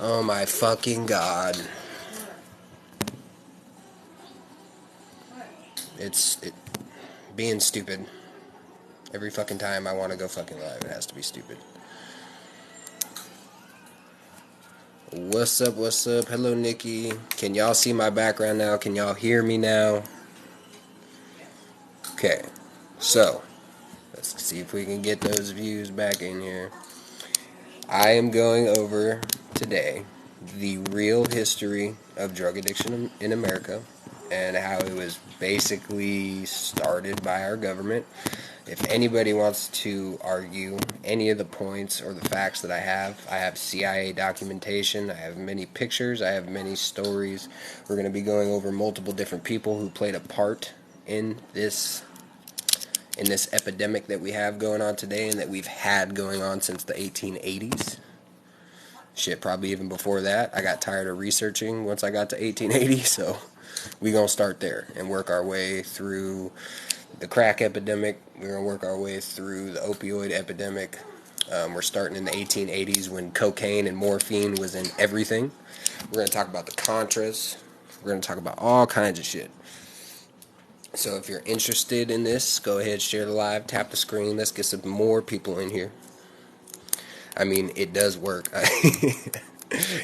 Oh my fucking god. It's being stupid. Every fucking time I want to go fucking live, it has to be stupid. What's up, what's up? Hello, Nikki. Can y'all see my background now? Can y'all hear me now? Okay, so let's see if we can get those views back in here. I am going over today the real history of drug addiction in America and how it was basically started by our government. If anybody wants to argue any of the points or the facts that I have CIA documentation, I have many pictures, I have many stories. We're going to be going over multiple different people who played a part in this epidemic that we have going on today and that we've had going on since the 1880s. Shit, probably even before that. I got tired of researching once I got to 1880, so we gonna start there and work our way through the crack epidemic. We're gonna work our way through the opioid epidemic. We're starting in the 1880s when cocaine and morphine was in everything. We're gonna talk about the Contras. We're gonna talk about all kinds of shit. So if you're interested in this, go ahead, share the live, tap the screen. Let's get some more people in here. I mean, it does work.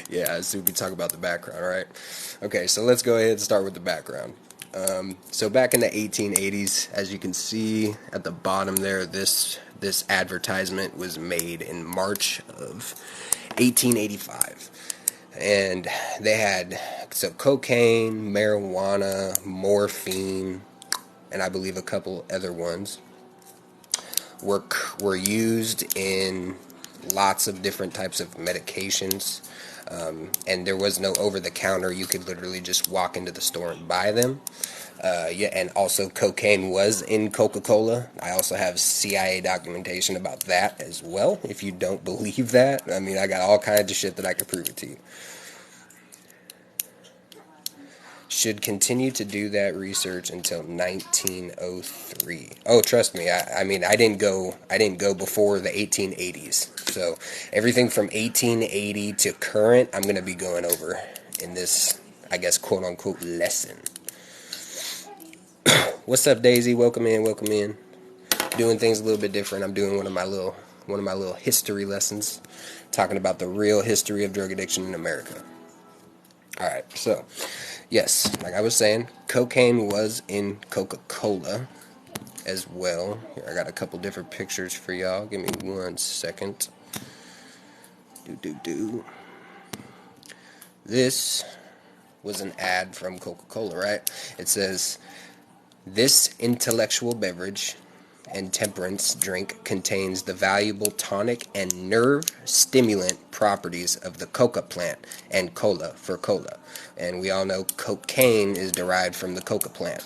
Yeah, so we can talk about the background, right? Okay, so let's go ahead and start with the background. So back in the 1880s, as you can see at the bottom there, this advertisement was made in March of 1885. And they had cocaine, marijuana, morphine, and I believe a couple other ones were used in lots of different types of medications. And there was no over-the-counter. You could literally just walk into the store and buy them. Yeah, and also cocaine was in Coca-Cola. I also have CIA documentation about that as well. If you don't believe that, I mean, I got all kinds of shit that I could prove it to you. Should continue to do that research until 1903. Oh, trust me. I mean, I didn't go before the 1880s. So everything from 1880 to current, I'm going to be going over in this, I guess, quote unquote lesson. What's up, Daisy? Welcome in. Welcome in. Doing things a little bit different. I'm doing one of my little history lessons, talking about the real history of drug addiction in America. All right, so yes, like I was saying, cocaine was in Coca-Cola as well. Here, I got a couple different pictures for y'all. Give me 1 second. This was an ad from Coca-Cola, right? It says, "This intellectual beverage and temperance drink contains the valuable tonic and nerve stimulant properties of the coca plant," and cola for cola. And we all know cocaine is derived from the coca plant.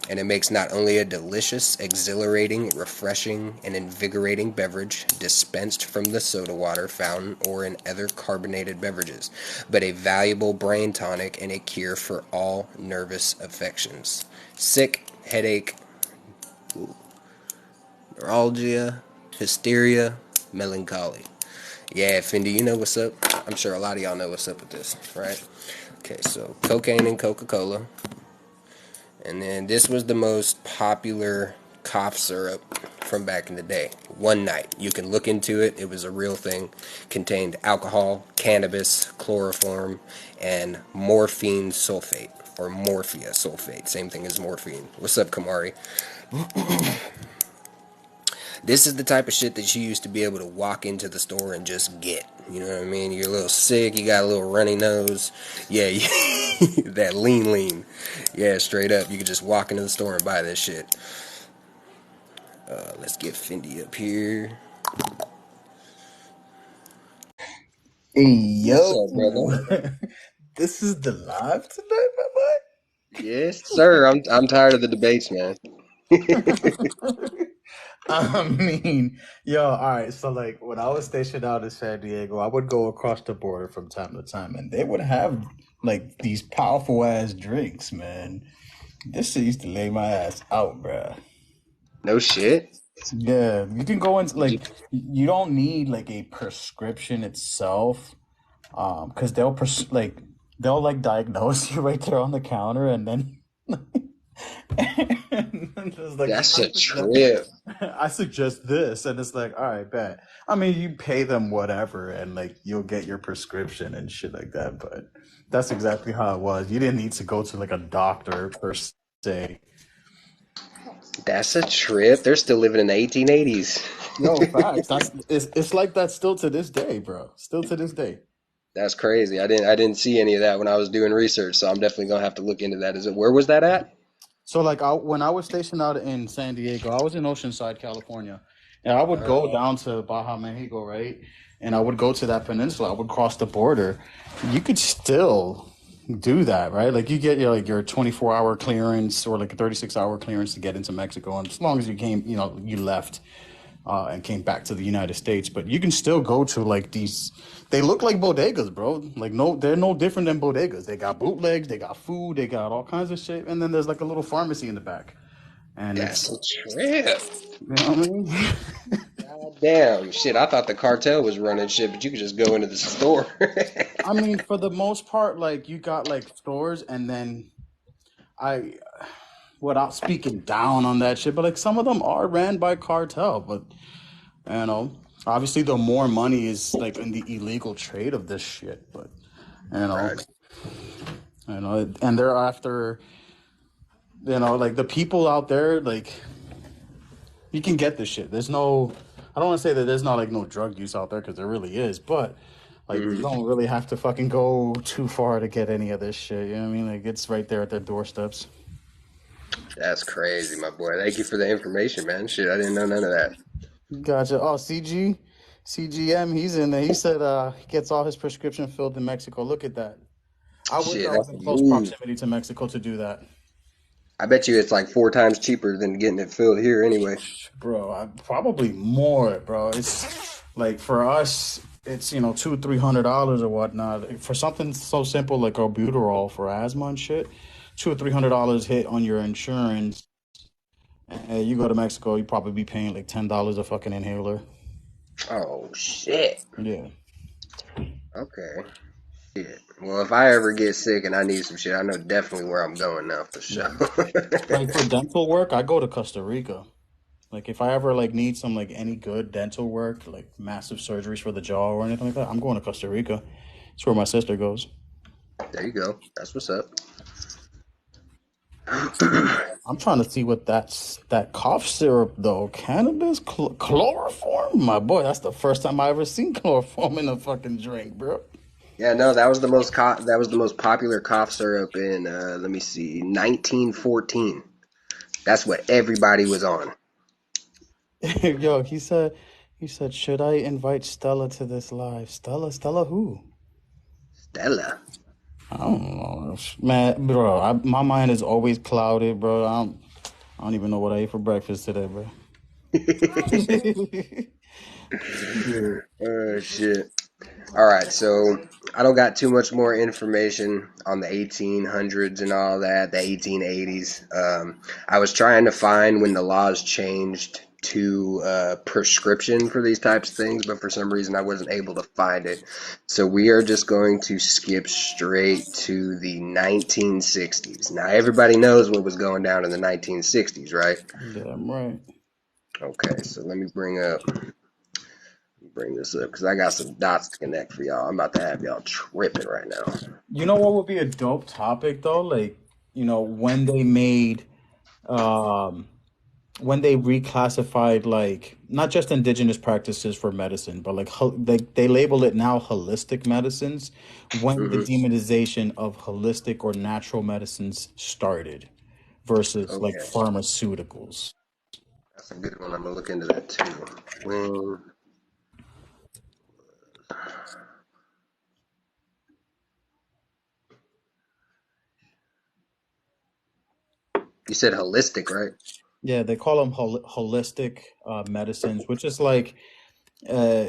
And it makes not only a delicious, exhilarating, refreshing, and invigorating beverage dispensed from the soda water fountain or in other carbonated beverages, but a valuable brain tonic and a cure for all nervous affections. Sick, headache, neuralgia, hysteria, melancholy. Yeah, Fendi, you know what's up. I'm sure a lot of y'all know what's up with this, right? Okay, so cocaine and Coca-Cola. And then this was the most popular cough syrup from back in the day. One Night. You can look into it. It was a real thing. Contained alcohol, cannabis, chloroform, and morphine sulfate. Or morphia sulfate. Same thing as morphine. What's up, Kamari? This is the type of shit that you used to be able to walk into the store and just get. You know what I mean? You're a little sick, you got a little runny nose. Yeah, that lean. Yeah, straight up. You could just walk into the store and buy this shit. Let's get Fendi up here. Hey, What's yo. up, brother? This is the live tonight, Yes, sir. I'm tired of the debates, man. my boy. I mean, yo, all right. So, like, when I was stationed out in San Diego, I would go across the border from time to time, and they would have like these powerful ass drinks, man. This shit used to lay my ass out, bruh. No shit. Yeah, you can go into Did you? like you don't need like a prescription itself, Because they'll like diagnose you right there on the counter, and then and then just like That's a trip. I suggest this, and it's like, all right, bet. I mean, you pay them whatever, and like you'll get your prescription and shit like that. But that's exactly how it was. You didn't need to go to like a doctor per se. That's a trip. They're still living in the 1880s. No, facts. It's like that still to this day, bro. Still to this day. That's crazy. I didn't see any of that when I was doing research, so I'm definitely gonna have to look into that. Is it where was that at? So like when I was stationed out in San Diego, I was in Oceanside, California, and I would go Uh, down to Baja, Mexico, right? And I would go to that peninsula. I would cross the border. You could still do that, right? Like you get your 24-hour clearance or like a 36-hour clearance to get into Mexico, and as long as you came, you left and came back to the United States. But you can still go to like these. They look like bodegas, bro. Like no, they're no different than bodegas. They got bootlegs, they got food, they got all kinds of shit, and then there's like a little pharmacy in the back, and that's it's a trip. you know what I mean. God damn. Shit, I thought the cartel was running shit, but you could just go into the store. I mean, for the most part, like you got like stores, and then I, without speaking down on that shit, but like some of them are ran by cartel, but you know, obviously the more money is like in the illegal trade of this shit, but you know. Right. And they're after, like the people out there, like you can get this shit. There's no, I don't want to say that there's not like no drug use out there because there really is, but like you Mhm. don't really have to fucking go too far to get any of this shit. You know what I mean? Like it's right there at their doorsteps. That's crazy, my boy. Thank you for the information, man. Shit, I didn't know none of that. Gotcha. Oh, CGM, he's in there. He said he gets all his prescription filled in Mexico. Look at that. I wish Shit, I was that's a in close move. proximity to Mexico to do that. I bet you it's like 4 times cheaper than getting it filled here anyway. Bro, probably more, bro. It's like for us, it's $200-300 or whatnot for something so simple like albuterol for asthma and shit. $200-300 hit on your insurance. And you go to Mexico, you probably be paying like $10 a fucking inhaler. Oh shit. Yeah. Okay. Shit. Well, if I ever get sick and I need some shit, I know definitely where I'm going now for sure. Yeah. Like for dental work, I go to Costa Rica. Like if I ever like need some like any good dental work, like massive surgeries for the jaw or anything like that, I'm going to Costa Rica. It's where my sister goes. There you go. That's what's up. I'm trying to see what that cough syrup though. Cannabis chloroform, my boy. That's the first time I ever seen chloroform in a fucking drink, bro. Yeah, no, that was the most popular cough syrup in let me see, 1914. That's what everybody was on. Yo, he said, should I invite Stella to this live? Stella who? Stella. I don't know, man, bro. My mind is always clouded, bro. I don't even know what I ate for breakfast today, bro. Yeah. Oh shit. All right, so I don't got too much more information on the 1800s and all that, the 1880s. I was trying to find when the laws changed to prescription for these types of things, but for some reason I wasn't able to find it. So we are just going to skip straight to the 1960s. Now everybody knows what was going down in the 1960s, right? Damn right. Okay, so let me bring this up because I got some dots to connect for y'all. I'm about to have y'all tripping right now. You know what would be a dope topic though? Like, when they made um when they reclassified like not just indigenous practices for medicine, but like they label it now holistic medicines when the Hmm. demonization of holistic or natural medicines started versus like Okay, pharmaceuticals. that's a good one. I'm gonna look into that too. When you said holistic, right? Yeah, they call them holistic medicines, which is like uh,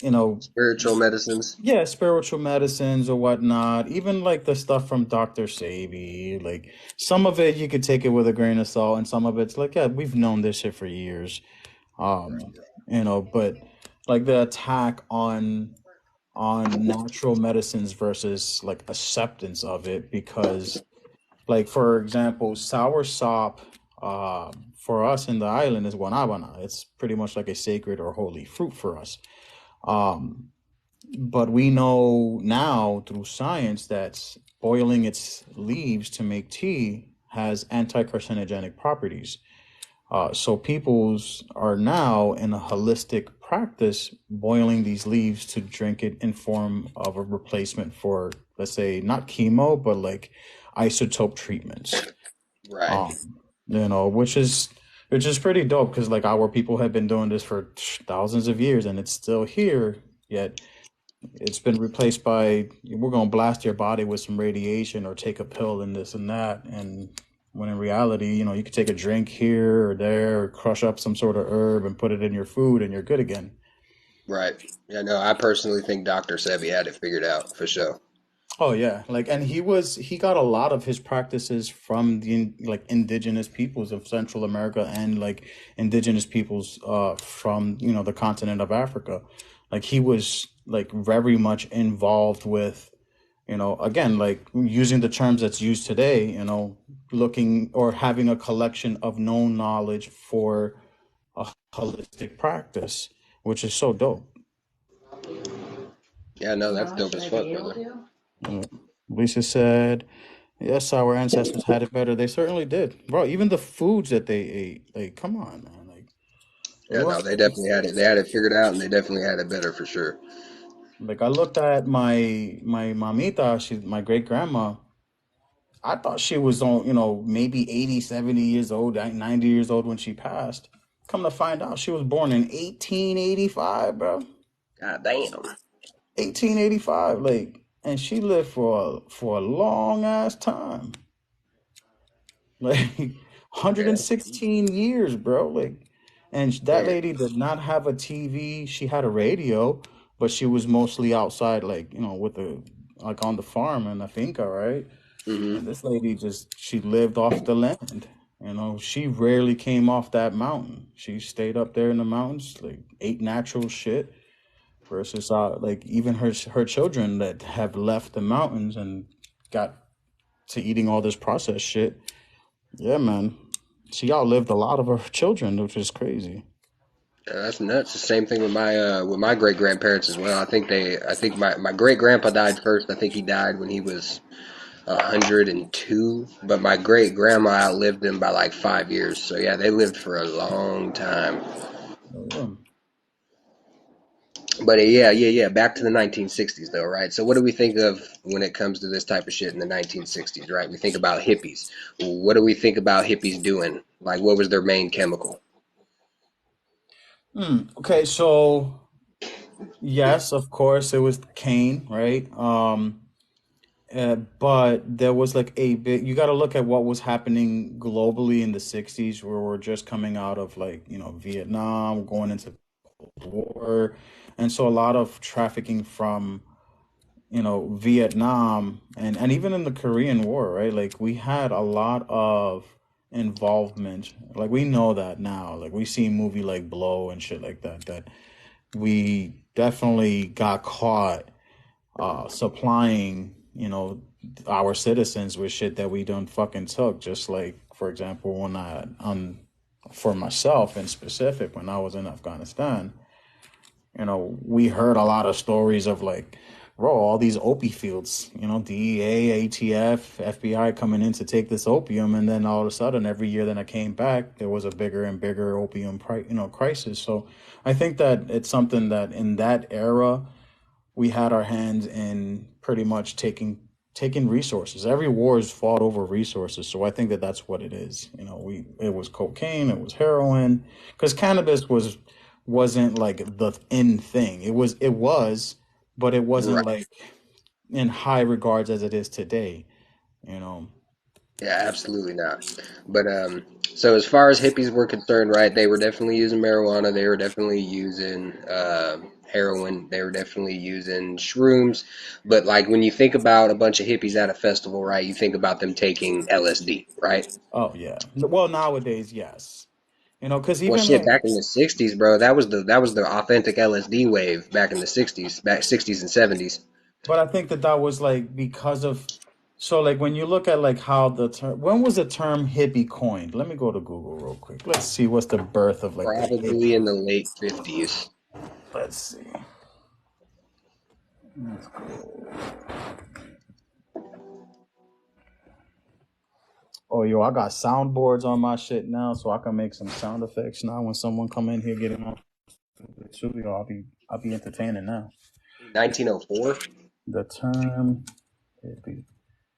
you know Spiritual medicines. yeah, spiritual medicines or whatnot, even like the stuff from Dr. Sabi, like some of it you could take it with a grain of salt, and some of it's like, yeah, we've known this shit for years. Right. But like the attack on on natural medicines versus like acceptance of it, because like for example, sour sop, for us in the island is guanabana. It's pretty much like a sacred or holy fruit for us. Um, but we know now through science that boiling its leaves to make tea has anti-carcinogenic properties. So peoples are now in a holistic practice boiling these leaves to drink it in form of a replacement for, let's say, not chemo, but like isotope treatments. Right. Which is pretty dope because like our people have been doing this for thousands of years and it's still here. Yet it's been replaced by we're gonna blast your body with some radiation or take a pill and this and that. And when in reality, you could take a drink here or there, or crush up some sort of herb and put it in your food, and you're good again. Right. Yeah, no, I personally think Dr. Sebi had it figured out for sure. Oh yeah, like and he got a lot of his practices from the like indigenous peoples of Central America and like indigenous peoples from the continent of Africa. Like he was like very much involved with again like using the terms that's used today, looking or having a collection of known knowledge for a holistic practice, which is so dope. Yeah, no, that's dope as fuck, brother. Uh, Lisa said, yes, our ancestors had it better. They certainly did. Bro, even the foods that they ate, like, come on, man. Like, it Yeah, no, was they definitely had it. They had it figured out, and they definitely had it better for sure. like I looked at my mamita, my great grandma. I thought she was on, maybe 80, 70 years old, 90 years old when she passed. Come to find out, she was born in 1885, bro. God damn. 1885, like, and she lived for a long ass time. Like Yeah. 116 years, bro. Like, and that Damn. lady did not have a TV. She had a radio, but she was mostly outside, like, with the like on the farm and the finca, right? And Hmm. this lady she lived off the land. She rarely came off that mountain. She stayed up there in the mountains, like ate natural shit. Versus like even her children that have left the mountains and got to eating all this processed shit. Yeah, man. She outlived a lot of her children, which is crazy. Yeah, that's nuts. The same thing with my great grandparents as well. I think my great grandpa died first. I think he died when he was 102, but my great grandma outlived him by like 5 years. So yeah, they lived for a long time. Yeah. But yeah. Back to the 1960s though, right? So what do we think of when it comes to this type of shit in the 1960s, right? We think about hippies. What do we think about hippies doing? Like, what was their main chemical? Okay, so yes, of course, it was Cain, right? But there was like a big. You got to look at what was happening globally in the '60s, where we're just coming out of like Vietnam, going into war, and so a lot of trafficking from Vietnam and even in the Korean War, right? Like we had a lot of involvement. Like we know that now. Like we see movie like Blow and shit like that. That we definitely got caught supplying, our citizens with shit that we don't fucking took. Just like, for example, when for myself in specific, when I was in Afghanistan, we heard a lot of stories of like, bro, all these opi fields, DEA, ATF, FBI coming in to take this opium, and then all of a sudden, every year that I came back, there was a bigger and bigger opium, crisis. So I think that it's something that in that era we had our hands in pretty much taking resources. Every war is fought over resources, so I think that that's what it is. It was cocaine, it was heroin, because cannabis wasn't like the in thing. It was, but it wasn't Right. like in high regards as it is today. You know. Yeah, absolutely not. But so as far as hippies were concerned, right, they were definitely using marijuana. They were definitely using heroin. They were definitely using shrooms. But like when you think about a bunch of hippies at a festival, right, you think about them taking LSD, right? Oh yeah. Well, nowadays, yes. Because Well, even shit, like, back in the '60s, bro, that was the authentic LSD wave back in the '60s, back '60s and '70s. but I think that that was like because of, so like when you look at like how the term, when was the term hippie coined? Let me go to Google real quick. Let's see what's the birth of like the Probably hippie. in the late '50s. Let's see. Let's go. Oh, yo, I got soundboards on my shit now, so I can make some sound effects now when someone come in here getting on. Yo, I'll be entertaining now. 1904. The term hippie.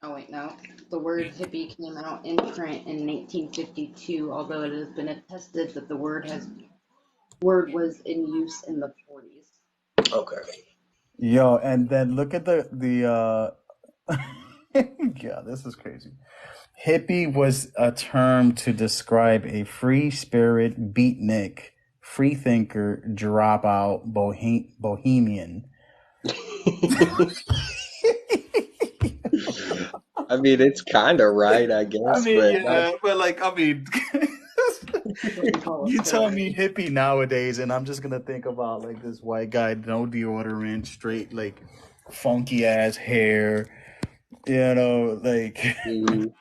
Oh wait, no. The word hippie came out in print in 1952, although it has been attested that the word was in use in the 40s. Okay. Yo, and then look at the yeah, this is crazy. Hippie was a term to describe a free spirit, beatnik, free thinker, dropout, bohemian. I mean, it's kind of right, I I guess, mean, but not. yeah, but like, I mean, Wouldn't call you it tell correct. me hippie nowadays, and I'm just gonna think about like this white guy, no deodorant, straight like funky ass hair, like Mhm.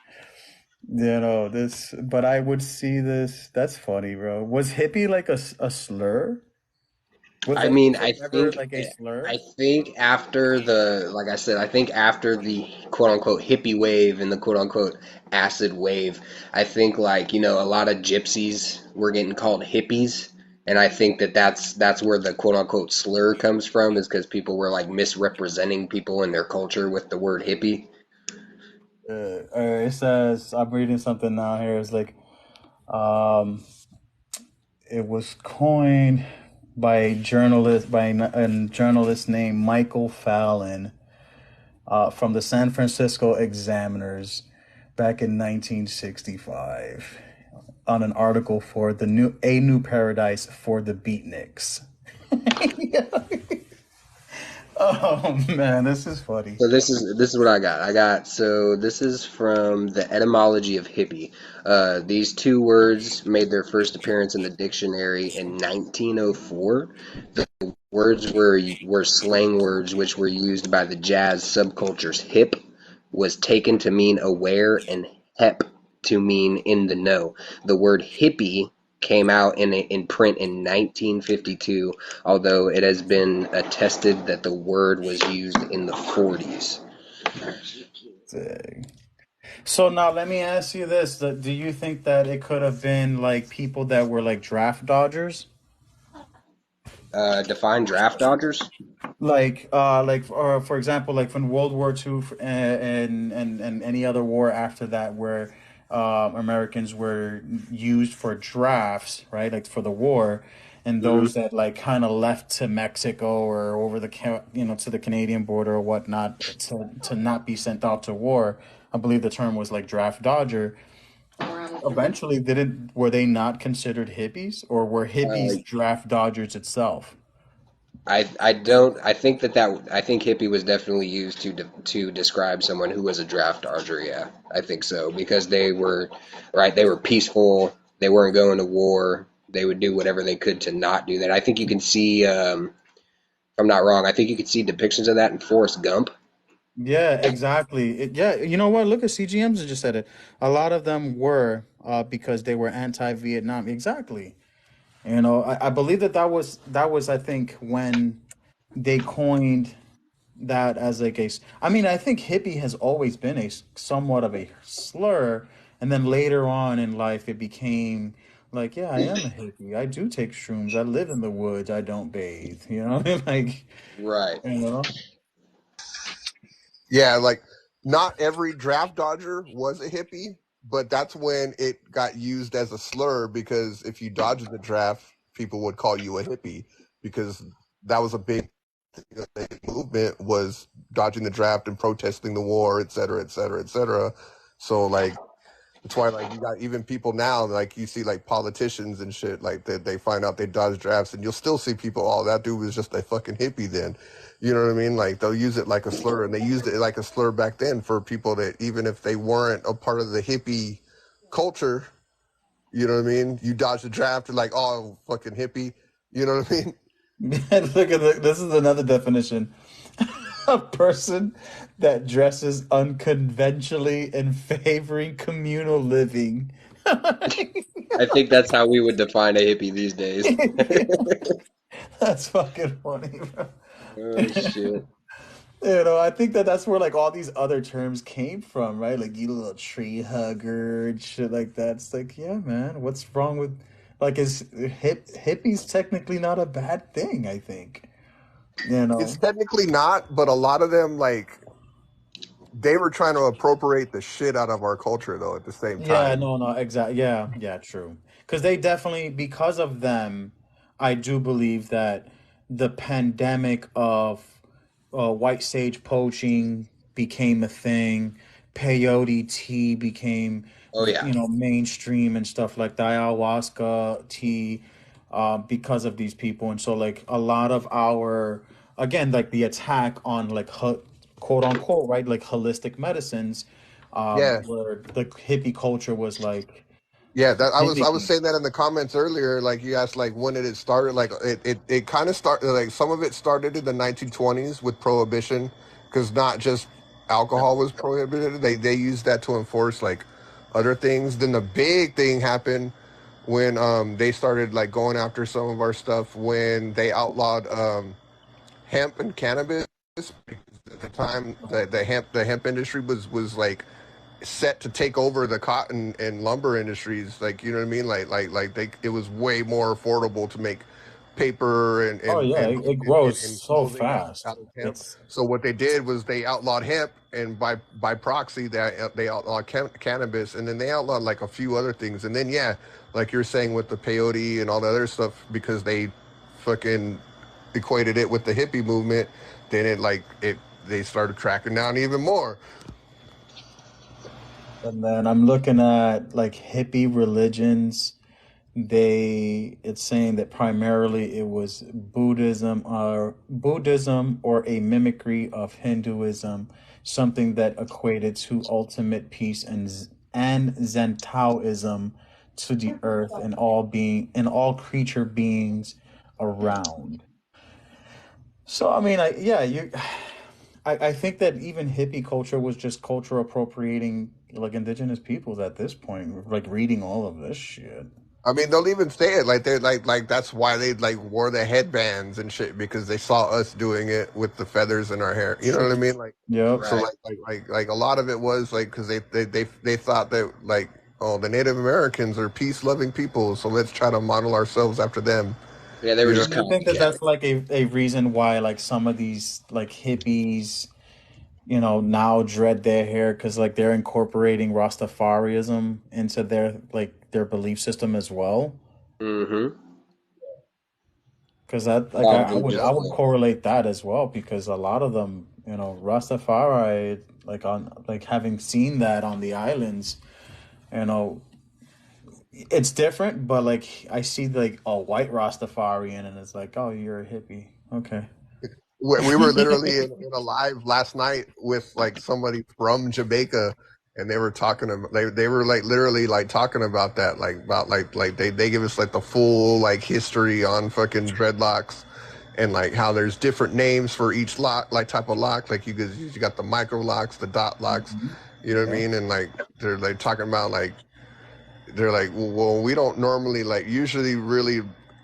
this. But I would see this. That's funny, bro. Was hippie like a slur? I mean, Was it ever like a I slur? think after the, like I said, I think after the quote unquote hippie wave and the quote unquote acid wave, I think like, a lot of gypsies were getting called hippies. And I think that's where the quote unquote slur comes from, is because people were like misrepresenting people and their culture with the word hippie. It says I'm reading something now here. It's like um, it was coined by a journalist named Michael Fallon from the San Francisco Examiners back in 1965 on an article for the New Paradise for the Beatniks. Oh man, this is funny. So this is what I got. So this is from the etymology of hippie. These two words made their first appearance in the dictionary in 1904. The words were slang words which were used by the jazz subcultures. Hip was taken to mean aware and hep to mean in the know. The word hippie came out in print in 1952, although it has been attested that the word was used in the 40s. Dang. So now let me ask you this: do you think that it could have been like people that were like draft dodgers? Define draft dodgers. Or for example, like from World War II and any other war after that, where Americans were used for drafts, right? Like for the war, and Hmm. those that like kind of left to Mexico or over to the Canadian border or whatnot to not be sent out to war. I believe the term was like draft dodger. Around the time. Eventually, didn't were they not considered hippies, or were hippies Uh, draft dodgers itself? I don't I think I think hippie was definitely used to describe someone who was a draft dodger. Yeah, I think so, because they were right. They were peaceful. They weren't going to war. They would do whatever they could to not do that. I think you can see. If I'm not wrong, I think you could see depictions of that in Forrest Gump. Yeah, exactly. Yeah, you know what? Look at CGMs just said it. A lot of them were because they were anti-Vietnam. Exactly. I believe that was I think when they coined that as like I mean, I think hippie has always been somewhat of a slur, and then later on in life it became like, yeah, I am a hippie. I do take shrooms. I live in the woods. I don't bathe. Like, Right. you know. Yeah, like not every draft dodger was a hippie, but that's when it got used as a slur because if you dodged the draft, people would call you a hippie because that was a big movement was dodging the draft and protesting the war, et cetera, et cetera, et cetera. So like that's why like you got even people now like you see like politicians and shit like that they find out they dodge drafts and you'll still see people oh that dude was just a fucking hippie then you know what I mean like they'll use it like a slur and they used it like a slur back then for people that even if they weren't a part of the hippie culture You know what I mean? You dodge the draft, you're like, oh, fucking hippie. You know what I mean? Look at this is another definition. A person that dresses unconventionally and favoring communal living. I think that's how we would define a hippie these days. That's fucking funny, bro. Oh shit. I think that's where like all these other terms came from, right? Like you little tree hugger and shit like that. It's like, yeah, man, what's wrong with like is hippies technically not a bad thing, I think. You It's know. technically not, but a lot of them, like, they were trying to appropriate the shit out of our culture, though, at the same Yeah, time. no, no, exactly. Yeah, yeah, true. Because they definitely, because of them, I do believe that the pandemic of white sage poaching became a thing. Peyote tea became, Oh yeah. mainstream and stuff like the ayahuasca tea, because of these people. And so, like, a lot of our, again, like the attack on like quote unquote, right, like holistic medicines, Yeah, where the hippie culture was like yeah. That I was mimicking. saying that in the comments earlier. Like, you asked, like, when did it start? Like, it kind of started. Like, some of it started in the 1920s with prohibition, because not just alcohol was prohibited. They used that to enforce like other things. Then the big thing happened when they started like going after some of our stuff when they outlawed hemp and cannabis. At the time, the hemp industry was like set to take over the cotton and lumber industries. Like, you know what I mean? Like they, it was way more affordable to make paper and Oh yeah, it grows and so clothing fast. out of hemp. It's So what they did was they outlawed hemp, and by proxy, they outlawed cannabis, and then they outlawed like a few other things. And then, yeah, like you're saying with the peyote and all the other stuff, because they fucking equated it with the hippie movement, then they started cracking down even more. and then I'm looking at like hippie religions. It's saying that primarily it was Buddhism or a mimicry of Hinduism, something that equated to ultimate peace and Zen Taoism to the earth and all creature beings around. So I mean, I think that even hippie culture was just culture appropriating like indigenous peoples at this point, like reading all of this shit. I mean, they'll even say it like they're like that's why they like wore the headbands and shit, because they saw us doing it with the feathers in our hair. You know what I mean? Like, Yep. so Right. like a lot of it was like because they thought that, like, oh, the Native Americans are peace loving people, so let's try to model ourselves after them. Yeah, they were You know? just You think that copycatting. that's like a reason why like some of these like hippies, now dread their hair because like they're incorporating Rastafarianism into their belief system as well? Mm-hmm. Because that like I Probably would Yep. I would correlate that as well because a lot of them, Rastafari, like on like having seen that on the islands, you know, it's different, but like I see like a white Rastafarian and it's like, oh, you're a hippie. Okay. We were literally in a live last night with like somebody from Jamaica, and they were talking about they were like literally like talking about that, like about like they give us like the full like history on fucking dreadlocks, and like how there's different names for each lock, like type of lock. Like you got the micro locks, the dot locks, Mhm. you know what I Yeah. mean? And like they're like talking about like they're like, well, we don't normally like usually really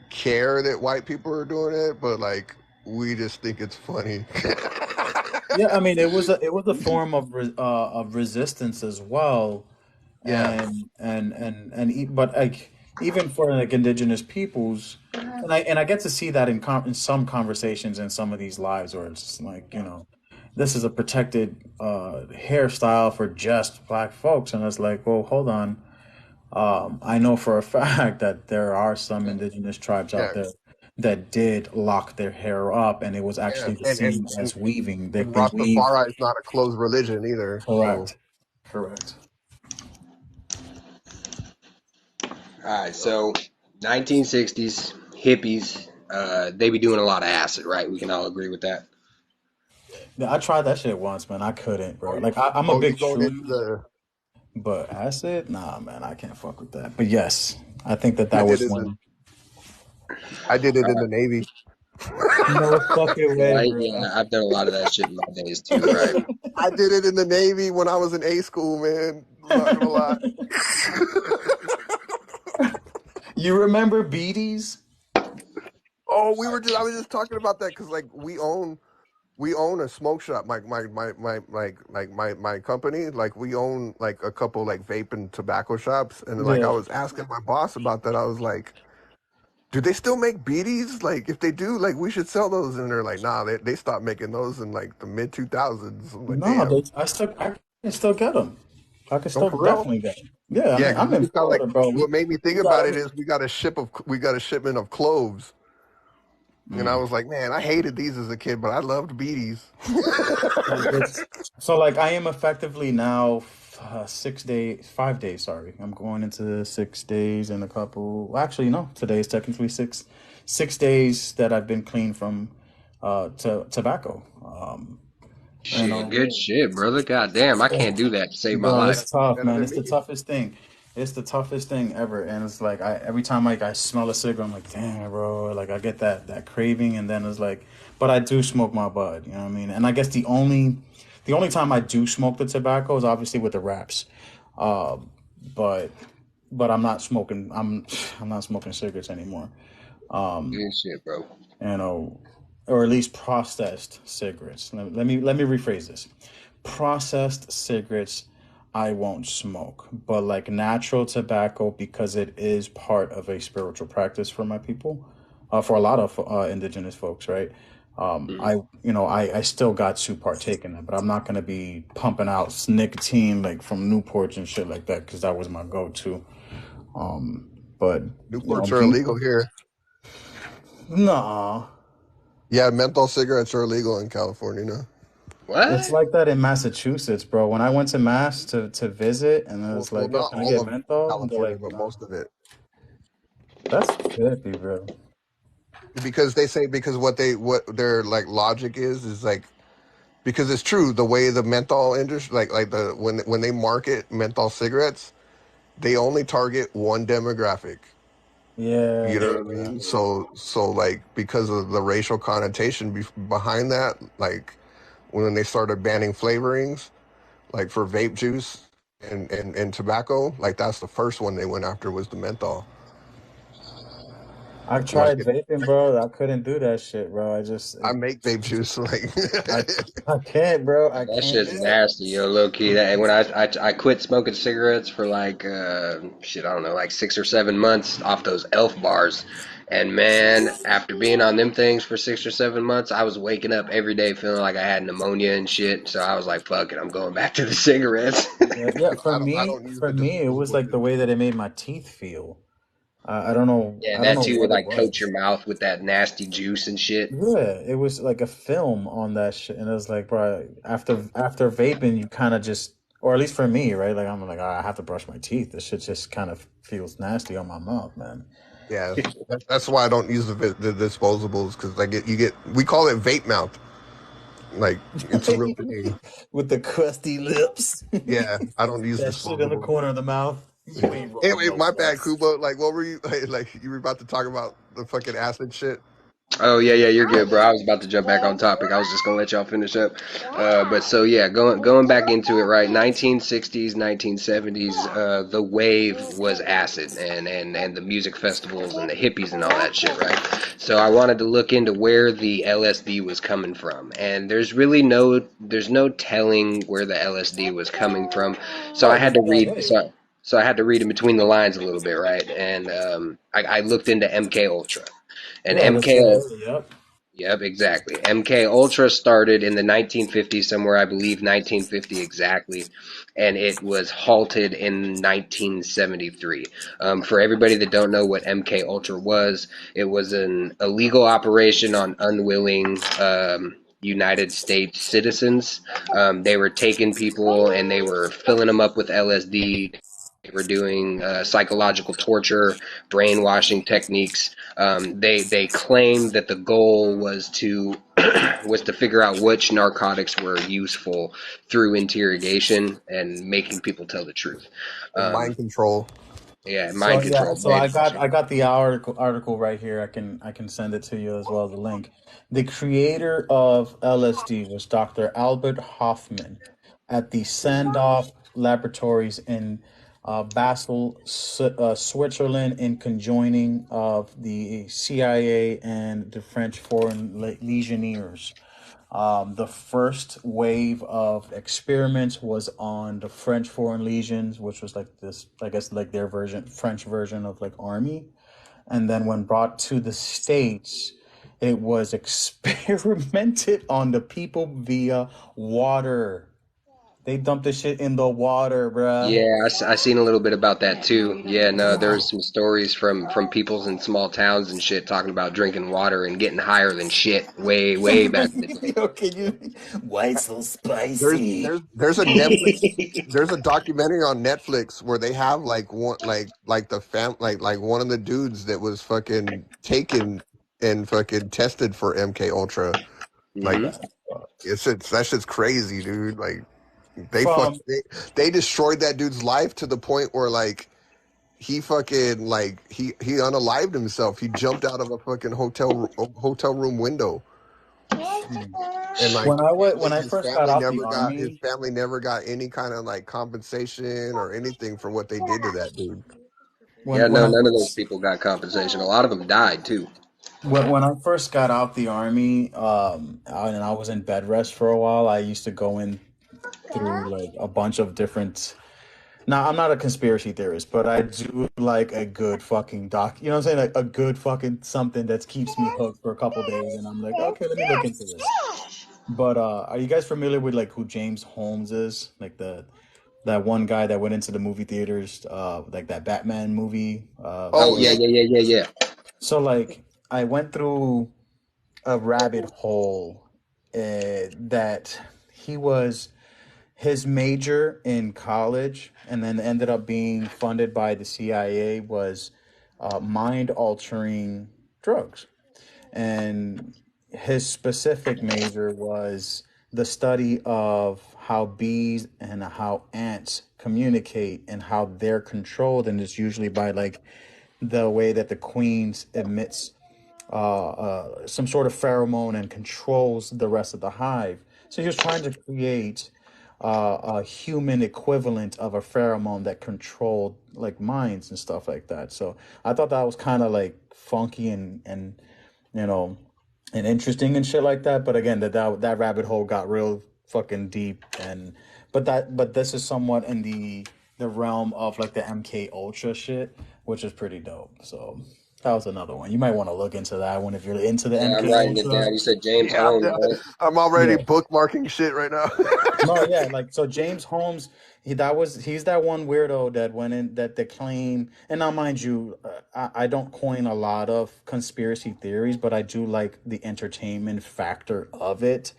care that white people are doing it, but like we just think it's funny. Yeah, I mean, it was a form of resistance as well, Yeah, but like even for like indigenous peoples, and I get to see that in some conversations in some of these lives where it's just like this is a protected hairstyle for just black folks, and it's like, well, hold on. I know for a fact that there are some indigenous tribes yeah, out there that did lock their hair up, and it was yeah. actually the And same and as weaving. and They weave. Rastafari is not a closed religion either. So Correct. Correct. All right. So 1960s hippies, they be doing a lot of acid, right? We can all agree with that. Yeah, I tried that shit once, man. I couldn't, bro. oh, Like I'm a oh, you big going into shroom. the But acid, nah, man, I can't fuck with that. But yes, I think that I that did was it. In, one. I did it All in right. the Navy. No fucking way, Yeah, bro. I've done a lot of that shit in my days too, right? I did it in the Navy when I was in A school, man. I'm not gonna lie. You remember Beaties? Oh, I was just talking about that because like we own a smoke shop. My company, like we own like a couple like vape and tobacco shops, and like I Yeah. was asking my boss about that. I was like, do they still make beaties? Like if they do, like we should sell those. And they're like, nah, they stopped making those in like the mid 2000s. I'm like, No, damn. I can still get them. I can Oh, still for real? definitely get them. Yeah, I Yeah, mean, because I'm we in just got like Florida, bro. what made me think We got about it every. is we got a shipment of cloves. And I Mm. was like, man, I hated these as a kid, but I loved beaties. It's so like I am effectively now 6 days, 5 days. Sorry, I'm going into 6 days in a couple. Well, actually, no, today is technically 6 days that I've been clean from tobacco. You Shit, know, good shit, brother. God damn, I can't do that to save my bro, life. it's tough, Better man. than It's the me. toughest thing. It's the toughest thing ever, and it's like every time like I smell a cigarette, I'm like, damn, bro. Like I get that craving, and then it's like, but I do smoke my bud. You know what I mean? And I guess the only time I do smoke the tobacco is obviously with the wraps. Uh, but but I'm not smoking. I'm not smoking cigarettes anymore. Um, Good shit, bro. you know, or at least processed cigarettes. Let me rephrase this. Processed cigarettes, I won't smoke, but like natural tobacco because it is part of a spiritual practice for my people, for a lot of indigenous folks, right? Mhm. I still got to partake in that, but I'm not gonna be pumping out nicotine like from Newports and shit like that because that was my go-to. Um, but Newports are be illegal here. nah. Yeah, menthol cigarettes are illegal in California now. It's What? like that in Massachusetts, bro. When I went to Mass to visit, and I was Well, like, "Yo, not can I all get of menthol?" And they're California, like, but "Nah." most of it. That's trippy, bro. Because they say because what their like logic is like because it's true the way the menthol industry like the when they market menthol cigarettes they only target one demographic. Yeah, You know yeah, what I mean? So like because of the racial connotation behind that, like when they started banning flavorings, like for vape juice and tobacco, like that's the first one they went after was the menthol. I've Like tried vaping, bro. I couldn't do that shit, bro. I make vape juice, like I, I can't, bro. I That can't shit's do it. nasty, yo, low key. That when I quit smoking cigarettes for like shit, I don't know, like 6 or 7 months off those Elf bars, and man, after being on them things for 6 or 7 months, I was waking up every day feeling like I had pneumonia and shit. So I was like, fuck it, I'm going back to the cigarettes. Yeah, yeah. For I me, don't use for the me, it was disposable like the way that it made my teeth feel. I don't know. Yeah, I don't that know too would what it like coat your was. mouth with that nasty juice and shit. Yeah, it was like a film on that shit, and it was like, bro, after vaping, you kind of just, or at least for me, right? Like I'm like, "Ah, I have to brush my teeth. This shit just kind of feels nasty on my mouth, man." Yeah, that's why I don't use the disposables because you get we call it vape mouth. Like it's a real thing. With the crusty lips, Yeah, I don't use that shit in the disposables. corner of the mouth. You Yeah. ain't wrong Anyway, though, my bad, Flex. Kuba. Like, what were you like? You were about to talk about the fucking acid shit. Oh yeah, yeah, you're good, bro. I was about to jump back on topic. I was just gonna let y'all finish up. But so yeah, going back into it, right? 1960s, 1970s, the wave was acid, and the music festivals and the hippies and all that shit, right? So I wanted to look into where the LSD was coming from, and there's no telling where the LSD was coming from. So Oh, I the had to read. CIA. So I had to read in between the lines a little bit, right? And I looked into MK Ultra. And Yeah, the MK, CIA. Yep. yep, exactly. MK Ultra started in the 1950s, somewhere I believe 1950 exactly, and it was halted in 1973. For everybody that don't know what MK Ultra was, it was an illegal operation on unwilling United States citizens. They were taking people and they were filling them up with LSD, They were doing psychological torture, brainwashing techniques. They claimed that the goal was to was to figure out which narcotics were useful through interrogation and making people tell the truth. And Um, mind control. yeah, So mind yeah, control, so I brainwashing. got the article right here. I can send it to you as well, the link. The creator of LSD was Dr. Albert Hoffman at the Sandoff Laboratories in Basel, Switzerland, in conjoining of the CIA and the French Foreign Legionnaires. The first wave of experiments was on the French Foreign Legions, which was like this, I guess, like their version, French version of like army. And then when brought to the States, it was experimented on the people via water. They dumped the shit in the water, bruh. Yeah, I seen a little bit about that too. Yeah, no, Yeah. there's some stories from peoples in small towns and shit talking about drinking water and getting higher than shit way back in the day. Yo, can you? Why it's so There's spicy? there's a Netflix there's a documentary on Netflix where they have like one like the fam like one of the dudes that was fucking taken and fucking tested for MK Ultra. Like Hmm. it's that shit's crazy, dude. Like they fuck From they destroyed that dude's life to the point where like he fucking like he unalived himself. He jumped out of a fucking hotel room window. And like when I his first got family out the never got his army, family never got any kind of like compensation or anything for what they did to that dude. Yeah, when no, I none of those first people got compensation. A lot of them died too. when I first got out the army, and I was in bed rest for a while, I used to go in through like a bunch of different. Now, I'm not a conspiracy theorist, but I do like a good fucking doc. You know what I'm saying? Like a good fucking something that keeps me hooked for a couple days, and I'm like, okay, let me look into this. But are you guys familiar with like who James Holmes is? Like the that one guy that went into the movie theaters, like that Batman movie. Oh Oh yeah, yeah, yeah. So like I went through a rabbit hole that he was his major in college and then ended up being funded by the CIA was mind altering drugs. And his specific major was the study of how bees and how ants communicate and how they're controlled. And it's usually by like the way that the queens emits some sort of pheromone and controls the rest of the hive. So he was trying to create a human equivalent of a pheromone that controlled like minds and stuff like that. So I thought that was kind of like funky and you know and interesting and shit like that. But again, that rabbit hole got real fucking deep. And but this is somewhat in the realm of like the MK Ultra shit, which is pretty dope. So that was another one. You might want to look into that one if you're into the Yeah, I'm MK writing it Ultra. down. You said James yeah. Holmes, right? I'm already Yeah. bookmarking shit right now. No, yeah, like so James Holmes, he's that one weirdo that went in that the claim, and now mind you, I don't coin a lot of conspiracy theories, but I do like the entertainment factor of it.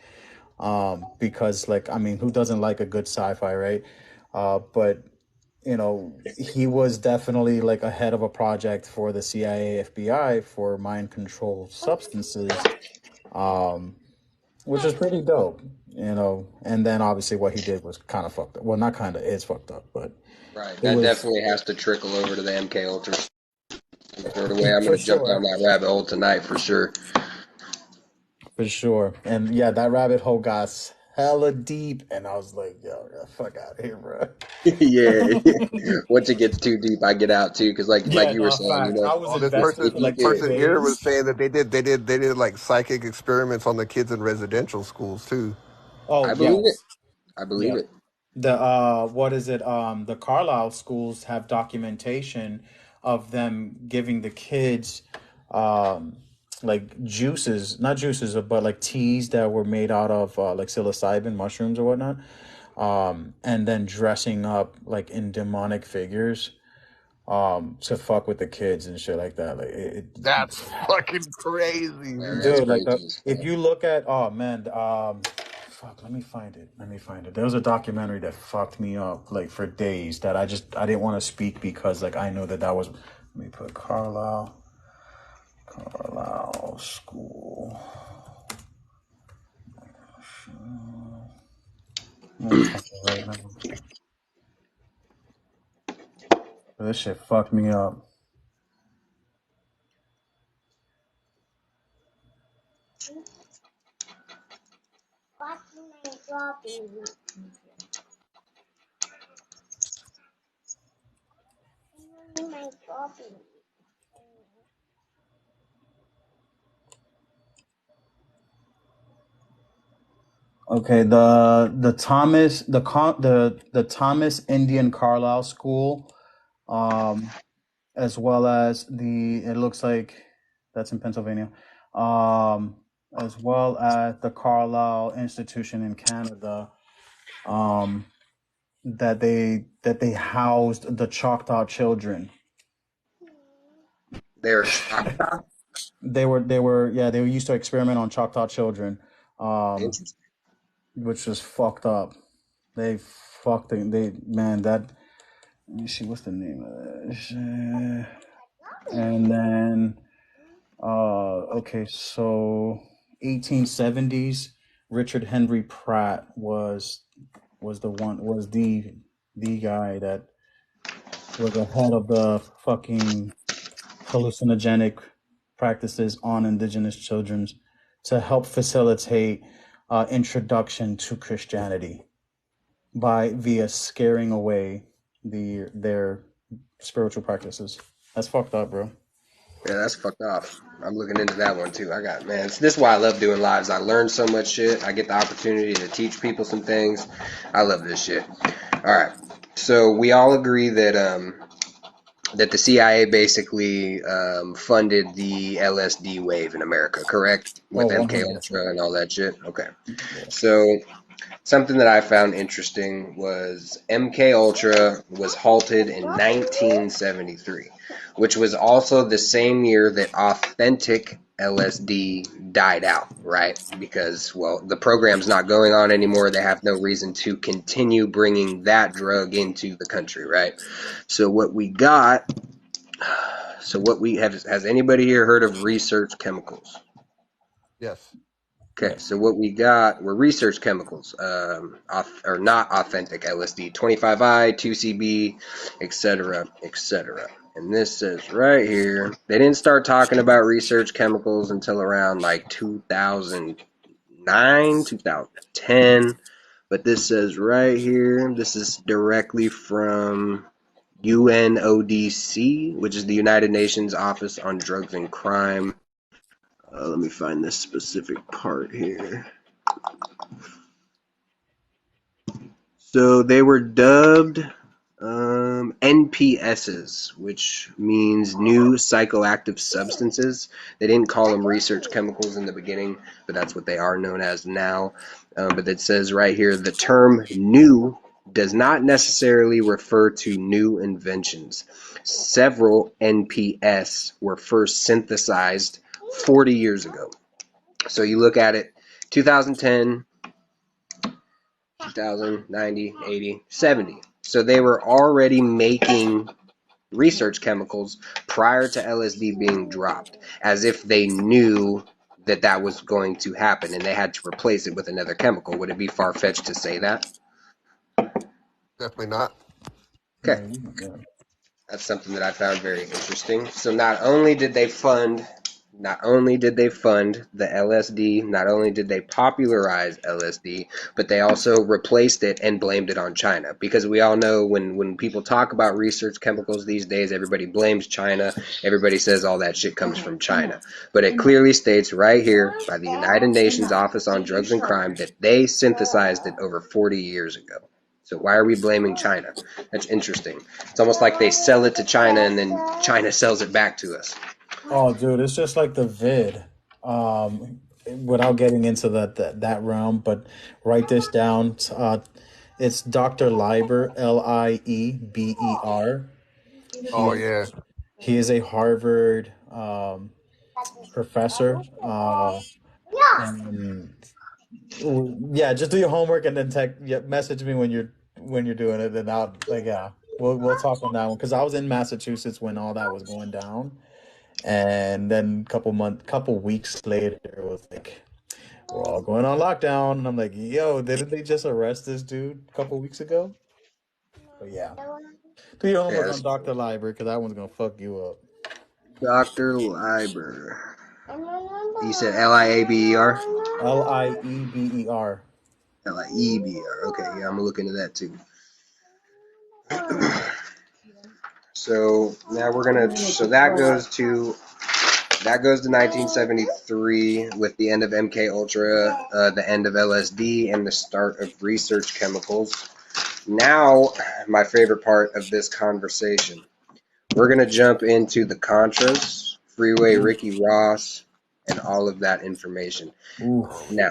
Because like I mean, who doesn't like a good sci-fi, right? But he was definitely like ahead of a project for the CIA, FBI for mind control substances, um, which is pretty dope. And then obviously what he did was kind of fucked up. Well, not kind of, is fucked up, but Right. it That was definitely has to trickle over to the MK Ultra sort of way. I'm for gonna jump down sure, that rabbit hole tonight for sure. for sure. And yeah, that rabbit hole got hella deep, and I was like, yo, get the fuck out of here, bro. Yeah. Once it gets too deep, I get out too, because like Yeah, you were no, saying, facts. I was Oh, this invested person if for you like this two could, person here was days. saying that they did like psychic experiments on the kids in residential schools too. Oh I believe it. yes, I believe yep. it. The what is it? The Carlisle schools have documentation of them giving the kids um like juices, not juices, but like teas that were made out of like psilocybin mushrooms or whatnot. And then dressing up like in demonic figures to fuck with the kids and shit like that. Like That's fucking crazy, Yeah, man. that's dude, like crazy as if fuck. you look at, oh man, fuck, let me find it. Let me find it. There was a documentary that fucked me up like for days that I didn't want to speak because like I know that was. Let me put Carlisle School. I'm gonna find it right now. This shit fucked me up. Okay, the Thomas Indian Carlisle School, as well as it looks like that's in Pennsylvania, as well as the Carlisle Institution in Canada, that they housed the Choctaw children. They're Choctaw? They used to experiment on Choctaw children, Interesting. which was fucked up. They fucked it. Let me see what's the name of this. And then okay, so 1870s, Richard Henry Pratt was the guy that was ahead of the fucking hallucinogenic practices on indigenous children to help facilitate introduction to Christianity via scaring away their spiritual practices. That's fucked up, bro. Yeah, that's fucked off. I'm looking into that one too. This is why I love doing lives. I learn so much shit. I get the opportunity to teach people some things. I love this shit. All right. So we all agree that the CIA basically funded the LSD wave in America, correct? With MK Ultra and all that shit. Okay. So something that I found interesting was MK Ultra was halted in 1973, which was also the same year that authentic LSD died out, right? Because, well, the program's not going on anymore. They have no reason to continue bringing that drug into the country, right? So what we have, has anybody here heard of research chemicals? Yes. Okay, so what we got were research chemicals, or not authentic LSD, 25I, 2CB, etc., etc. And this says right here, they didn't start talking about research chemicals until around like 2009, 2010. But this says right here, this is directly from UNODC, which is the United Nations Office on Drugs and Crime. Let me find this specific part here. So they were dubbed NPSs, which means new psychoactive substances. They didn't call them research chemicals in the beginning, but that's what they are known as now. But it says right here, the term new does not necessarily refer to new inventions. Several NPS were first synthesized 40 years ago. So you look at it, 2010, 2000, 90, 80, 70. So they were already making research chemicals prior to LSD being dropped, as if they knew that that was going to happen and they had to replace it with another chemical. Would it be far-fetched to say that? Definitely not. Okay. That's something that I found very interesting. So not only did they fund the LSD, not only did they popularize LSD, but they also replaced it and blamed it on China. Because we all know when people talk about research chemicals these days, everybody blames China. Everybody says all that shit comes from China. But it clearly states right here by the United Nations Office on Drugs and Crime that they synthesized it over 40 years ago. So why are we blaming China? That's interesting. It's almost like they sell it to China and then China sells it back to us. Oh, dude, it's just like the vid. Without getting into that realm, but write this down. It's Dr. Lieber, Lieber. Oh yeah. He is a Harvard professor, and Yeah, just do your homework and then message me when you're doing it, and I'll like yeah, we'll talk on that one because I was in Massachusetts when all that was going down, and then couple weeks later, it was like we're all going on lockdown, and I'm like, yo, didn't they just arrest this dude a couple weeks ago? But yeah, do your homework on Yes, Dr. Library because that one's gonna fuck you up. Dr. Liber. You said Liaber? Lieber. Lieber. Okay, yeah, I'm gonna look into that too. So now we're gonna. So that goes to 1973 with the end of MK Ultra, the end of LSD, and the start of research chemicals. Now, my favorite part of this conversation. We're gonna jump into the Contras, Freeway Ricky Ross, and all of that information. Ooh. Now,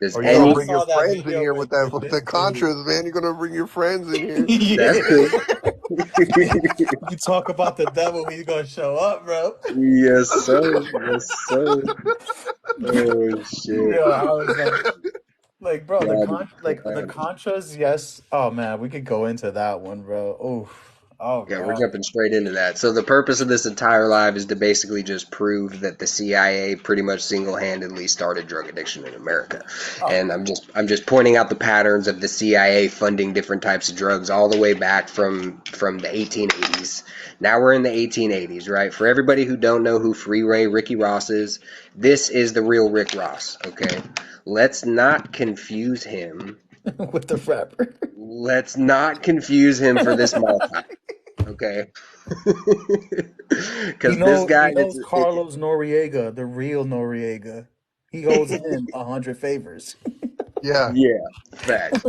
does Oh, you're Hey, gonna I any bring your saw that friends in video here with with the this dude. Contras, man. You're gonna bring your friends in here. Yeah. that? You talk about the devil, he's gonna show up, bro. Yes, sir. Yes, sir. Oh shit. Yeah, I was like, bro, God, the Contras, yes. Oh man, we could go into that one, bro. Oh, oh yeah, we're god. jumping straight into that. So the purpose of this entire live is to basically just prove that the CIA pretty much single-handedly started drug addiction in America. Oh, And I'm just pointing out the patterns of the CIA funding different types of drugs all the way back from the 1880s. Now we're in the 1880s, right? For everybody who don't know who Freeway Ricky Ross is, this is the real Rick Ross, okay? Let's not confuse him. with the rapper. Let's not confuse him for this motherfucker. Okay. Because this guy, He knows Carlos Noriega, the real Noriega. He owes him 100 favors. Yeah. yeah, facts,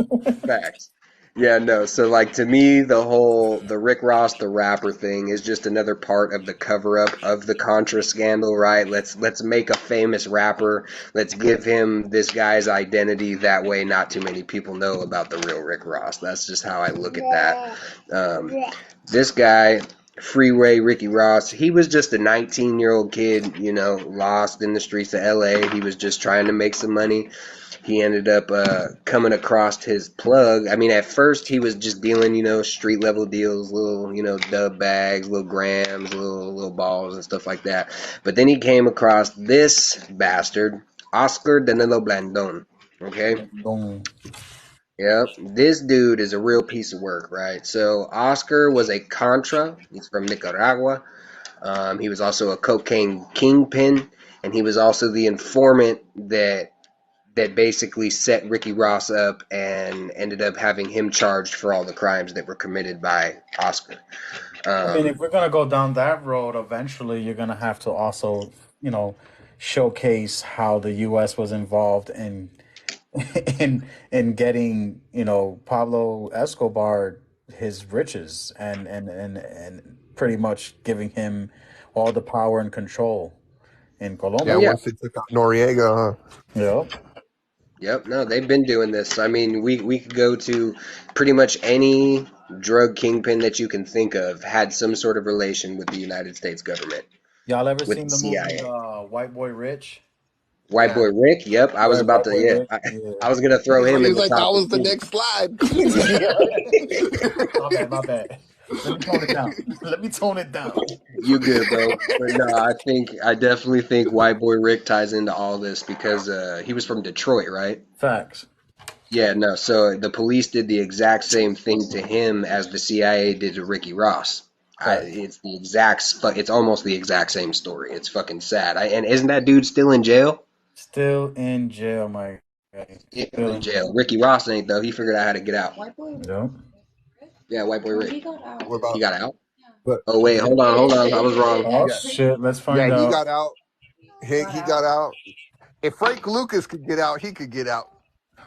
facts. Yeah, no. So, like, to me, the Rick Ross, the rapper thing is just another part of the cover up of the Contra scandal, right? Let's make a famous rapper. Let's give him this guy's identity. That way, not too many people know about the real Rick Ross. That's just how I look at that. This guy, Freeway Ricky Ross, he was just a 19-year-old kid, you know, lost in the streets of LA. He was just trying to make some money. He ended up coming across his plug. I mean, at first he was just dealing, you know, street level deals, little, you know, dub bags, little grams, little balls and stuff like that. But then he came across this bastard, Oscar Danilo Blandon. Okay. Boom. Yep, this dude is a real piece of work, right? So Oscar was a Contra. He's from Nicaragua. He was also a cocaine kingpin, and he was also the informant that basically set Ricky Ross up and ended up having him charged for all the crimes that were committed by Oscar. I mean, if Um, we're gonna go down that road, eventually you're gonna have to also, showcase how the U.S. was involved in in getting, Pablo Escobar his riches and pretty much giving him all the power and control in oh Yeah. Colombia. yeah, Once they took out Noriega, huh? Yeah. yep. No, they've been doing this. I mean, we could go to pretty much any drug kingpin that you can think of had some sort of relation with the United States government, Y'all ever with seen the the movie CIA. White Boy Rich? White Yeah. Boy Rick. Yep, I was Yeah, about White to. Boy Yeah, Rick. Yeah. I was gonna throw him He in was the like, that topic was the too. next slide. My bad, my bad. Let me tone it down. Let me tone it down. You good, bro? But no, I definitely think White Boy Rick ties into all this because he was from Detroit, right? Facts. Yeah, no. So the police did the exact same thing to him as the CIA did to Ricky Ross. Facts. It's the it's almost the exact same story. It's fucking sad. And isn't that dude still in jail? Still in jail, my guy. Yeah, Still in in jail. jail. Ricky Ross ain't though. He figured out how to get out. White boy. Yep. Yeah, White Boy Well, Rick. he got out. What He about? got out. But Oh wait, hold on. I was wrong. Oh yeah, shit, let's yeah, find he out. got out. He got out. If Frank Lucas could get out, he could get out.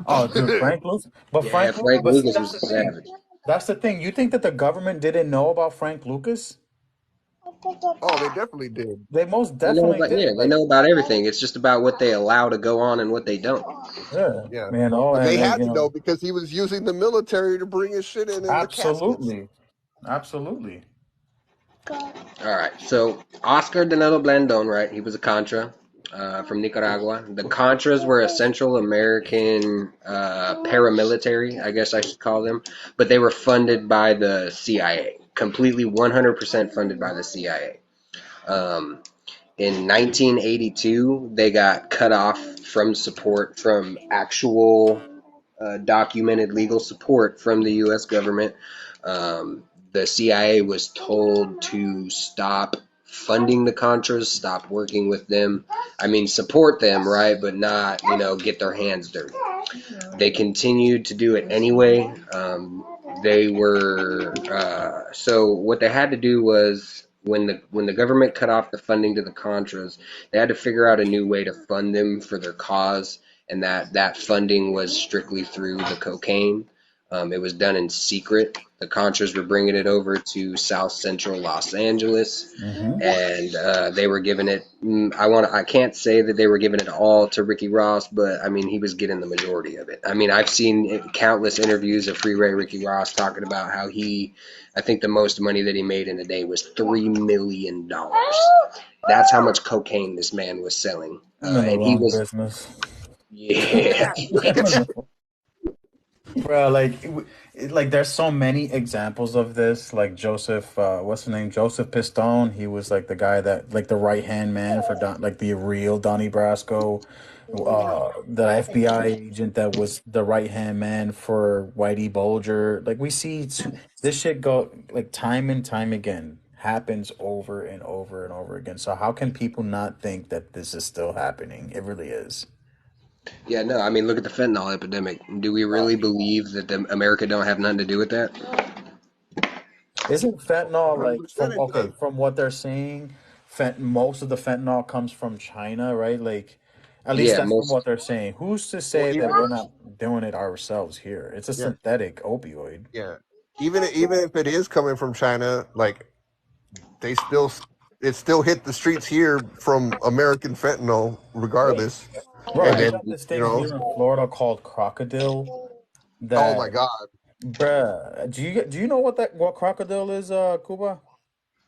Oh, dude, Frank Lucas. But Yeah, Frank Lucas, Frank but see, Lucas that's was the a thing. savage. That's the thing. You think that the government didn't know about Frank Lucas? Oh, they definitely did. They most They know definitely about yeah, did. they Like, know about everything. It's just about what they allow to go on and what they don't. yeah, Yeah. and They like, had to know because he was using the military to bring his shit in the caskets. absolutely, absolutely. All right, so Oscar Danilo Blandon, right? He was a Contra. from Nicaragua. The Contras were a Central American paramilitary, I guess I should call them, but they were funded by the CIA, completely 100% funded by the CIA. Um, in 1982, they got cut off from support from actual documented legal support from the U.S. government. The CIA was told to stop funding the Contras, stop working with them. I mean, support them, right, but not, get their hands dirty. They continued to do it anyway. They were so what they had to do was when the government cut off the funding to the Contras, they had to figure out a new way to fund them for their cause, and that funding was strictly through the cocaine. It was done in secret. The Contras were bringing it over to South Central Los Angeles, Mm-hmm. and they were giving it. I can't say that they were giving it all to Ricky Ross, but I mean he was getting the majority of it. I mean I've seen countless interviews of Freeway Ricky Ross talking about how I think the most money that he made in a day was $3 million. That's how much cocaine this man was selling, I'm in the and he wrong was business. yeah. Bro, like there's so many examples of this. Like Joseph, what's his name? Joseph Pistone. He was like the guy that, like the right hand man for like the real Donnie Brasco, the FBI agent that was the right hand man for Whitey Bulger. Like we see this shit go like time and time again, happens over and over and over again. So how can people not think that this is still happening? It really is. Yeah, no, I mean, look at the fentanyl epidemic. Do we really believe that America don't have nothing to do with that? Isn't fentanyl like 100% it does. from what they're saying, most of the fentanyl comes from China, right? Like at least Yeah, that's from most. what they're saying. Who's to Well, say that even we're not doing it ourselves here? It's a yeah, synthetic opioid. yeah. Even if it is coming from China, like they still it still hit the streets here from American fentanyl, regardless. Bro, And we Right. then got this thing here in Florida called crocodile oh that, my God, bruh, do you know what crocodile is, Cuba?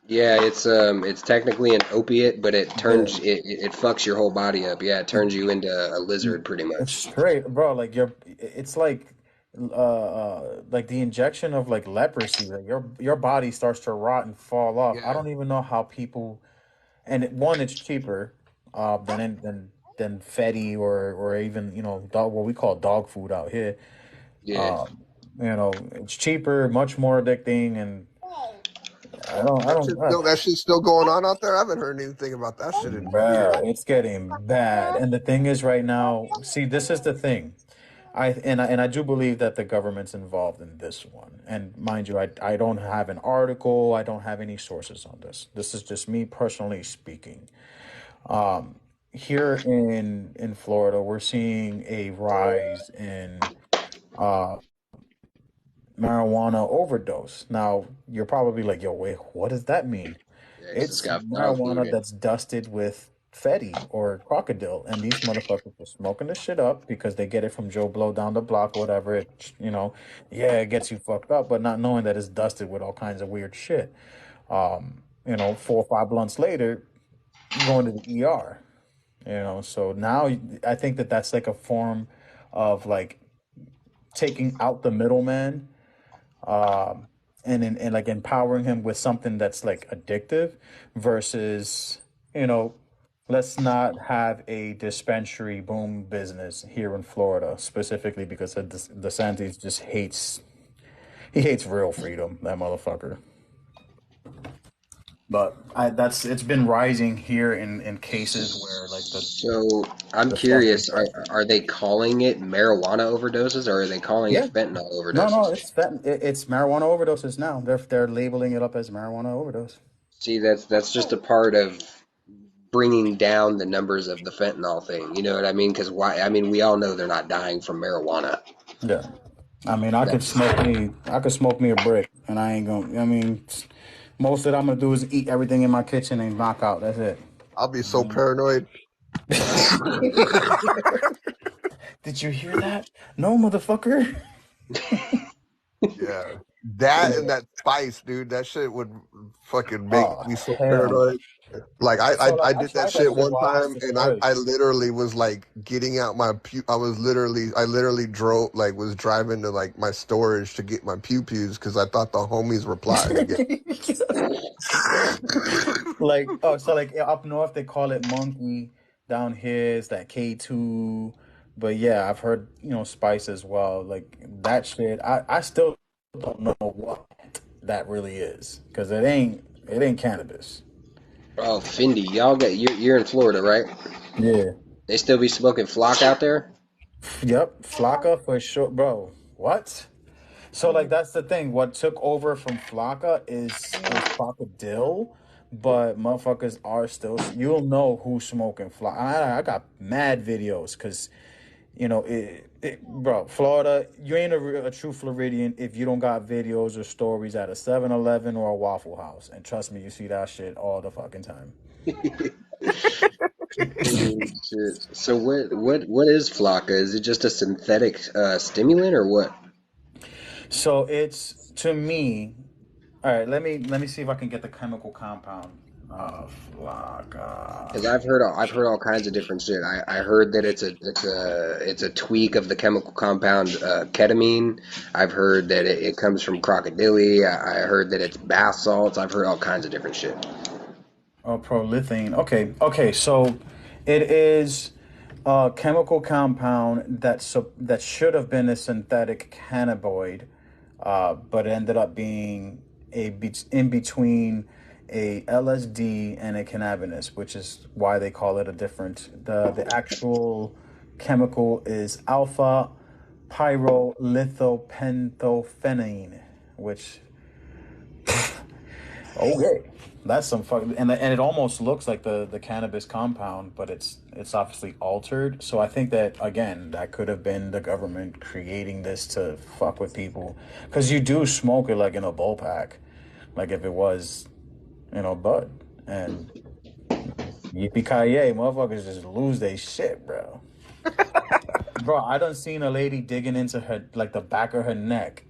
Yeah, it's technically an opiate, but it Yeah. turns it fucks your whole body up. Yeah, it turns you into a lizard pretty It's much. straight, bro. Like it's like the injection of like leprosy. Like your body starts to rot and fall off. I yeah, don't even know how people. And one, it's cheaper, than Fetty or even dog what we call dog food out here. Yeah. Um, it's cheaper, much more addicting, and I don't. that shit's still going on out there. I haven't heard anything about that shit in years. Bruh, it's getting bad. And the thing is right now, see, this is the thing. I do believe that the government's involved in this one. And mind you, I don't have an article, I don't have any sources on this. This is just me personally speaking. Um, Here in Florida, we're seeing a rise in uh marijuana overdose. Now, you're probably like, yo, wait, what does that mean? Yeah, 'cause it's It's got dog food marijuana in it. that's dusted with Fetty or crocodile, and these motherfuckers are smoking the shit up because they get it from Joe Blow down the block, whatever. Yeah, it gets you fucked up, but not knowing that it's dusted with all kinds of weird shit. 4 or 5 blunts later, you're going to the ER. So now I think that that's like a form of like taking out the middleman, um, and like empowering him with something that's like addictive versus, you know, let's not have a dispensary boom business here in Florida specifically because DeSantis just he hates real freedom, that motherfucker. But it's been rising here in cases where like So I'm the stuff is curious, are they calling it marijuana overdoses or are they calling yeah. it fentanyl No, overdoses? it's marijuana overdoses now. They're labeling it up as marijuana overdose. See, that's just a part of bringing down the numbers of the fentanyl thing. You know what I mean? Because why? I mean, we all know they're not dying from marijuana. Yeah. I mean, That's I could smoke me a brick, and I ain't gonna. I mean, most that I'm gonna do is eat everything in my kitchen and knock out. That's it. I'll be so paranoid. Did you hear that? No, motherfucker. Yeah. That and that spice, dude. That shit would fucking make Oh me so hell no. paranoid. Like So I like I did that tried that shit shit one while I was time, still and good. I literally was like getting out my I literally drove, like, was driving to like my storage to get my pews because I thought the homies were plotting to get. Like oh, so like up north they call it monkey. Down here it's that K2. But yeah, I've heard spice as well. Like that shit. I still don't know what that really is because it ain't cannabis. Oh, Fendi, y'all got you're in Florida, right? Yeah. They still be smoking flock out there? Yep. Flocka for sure, bro. What? So like that's the thing. What took over from Flocka is Crocodile, but motherfuckers are still. You'll know who's smoking Flocka. I got mad videos because bro. Florida, you ain't a true Floridian if you don't got videos or stories at a 7-Eleven or a Waffle House. And trust me, you see that shit all the fucking time. Oh, shit. So what is flocka? Is it just a synthetic stimulant or what? So it's to me. All right, let me see if I can get the chemical compound of Because Flocka. I've heard all kinds of different shit. I heard that it's a tweak of the chemical compound ketamine. I've heard that it comes from crocodile. I heard that it's bath salts. I've heard all kinds of different shit. Oh, prolethane. Okay, okay. So it is a chemical compound that should have been a synthetic cannabinoid, but it ended up being in between a LSD and a cannabis, which is why they call it a different. The actual chemical is alpha pyrolithopentophenone, which okay, that's some fucking and it almost looks like the cannabis compound, but it's obviously altered. So I think that again, that could have been the government creating this to fuck with people, because you do smoke it like in a bowl pack, like if it was, bud, and yippee ki yay, motherfuckers just lose their shit, bro. Bro, I done seen a lady digging into her like the back of her neck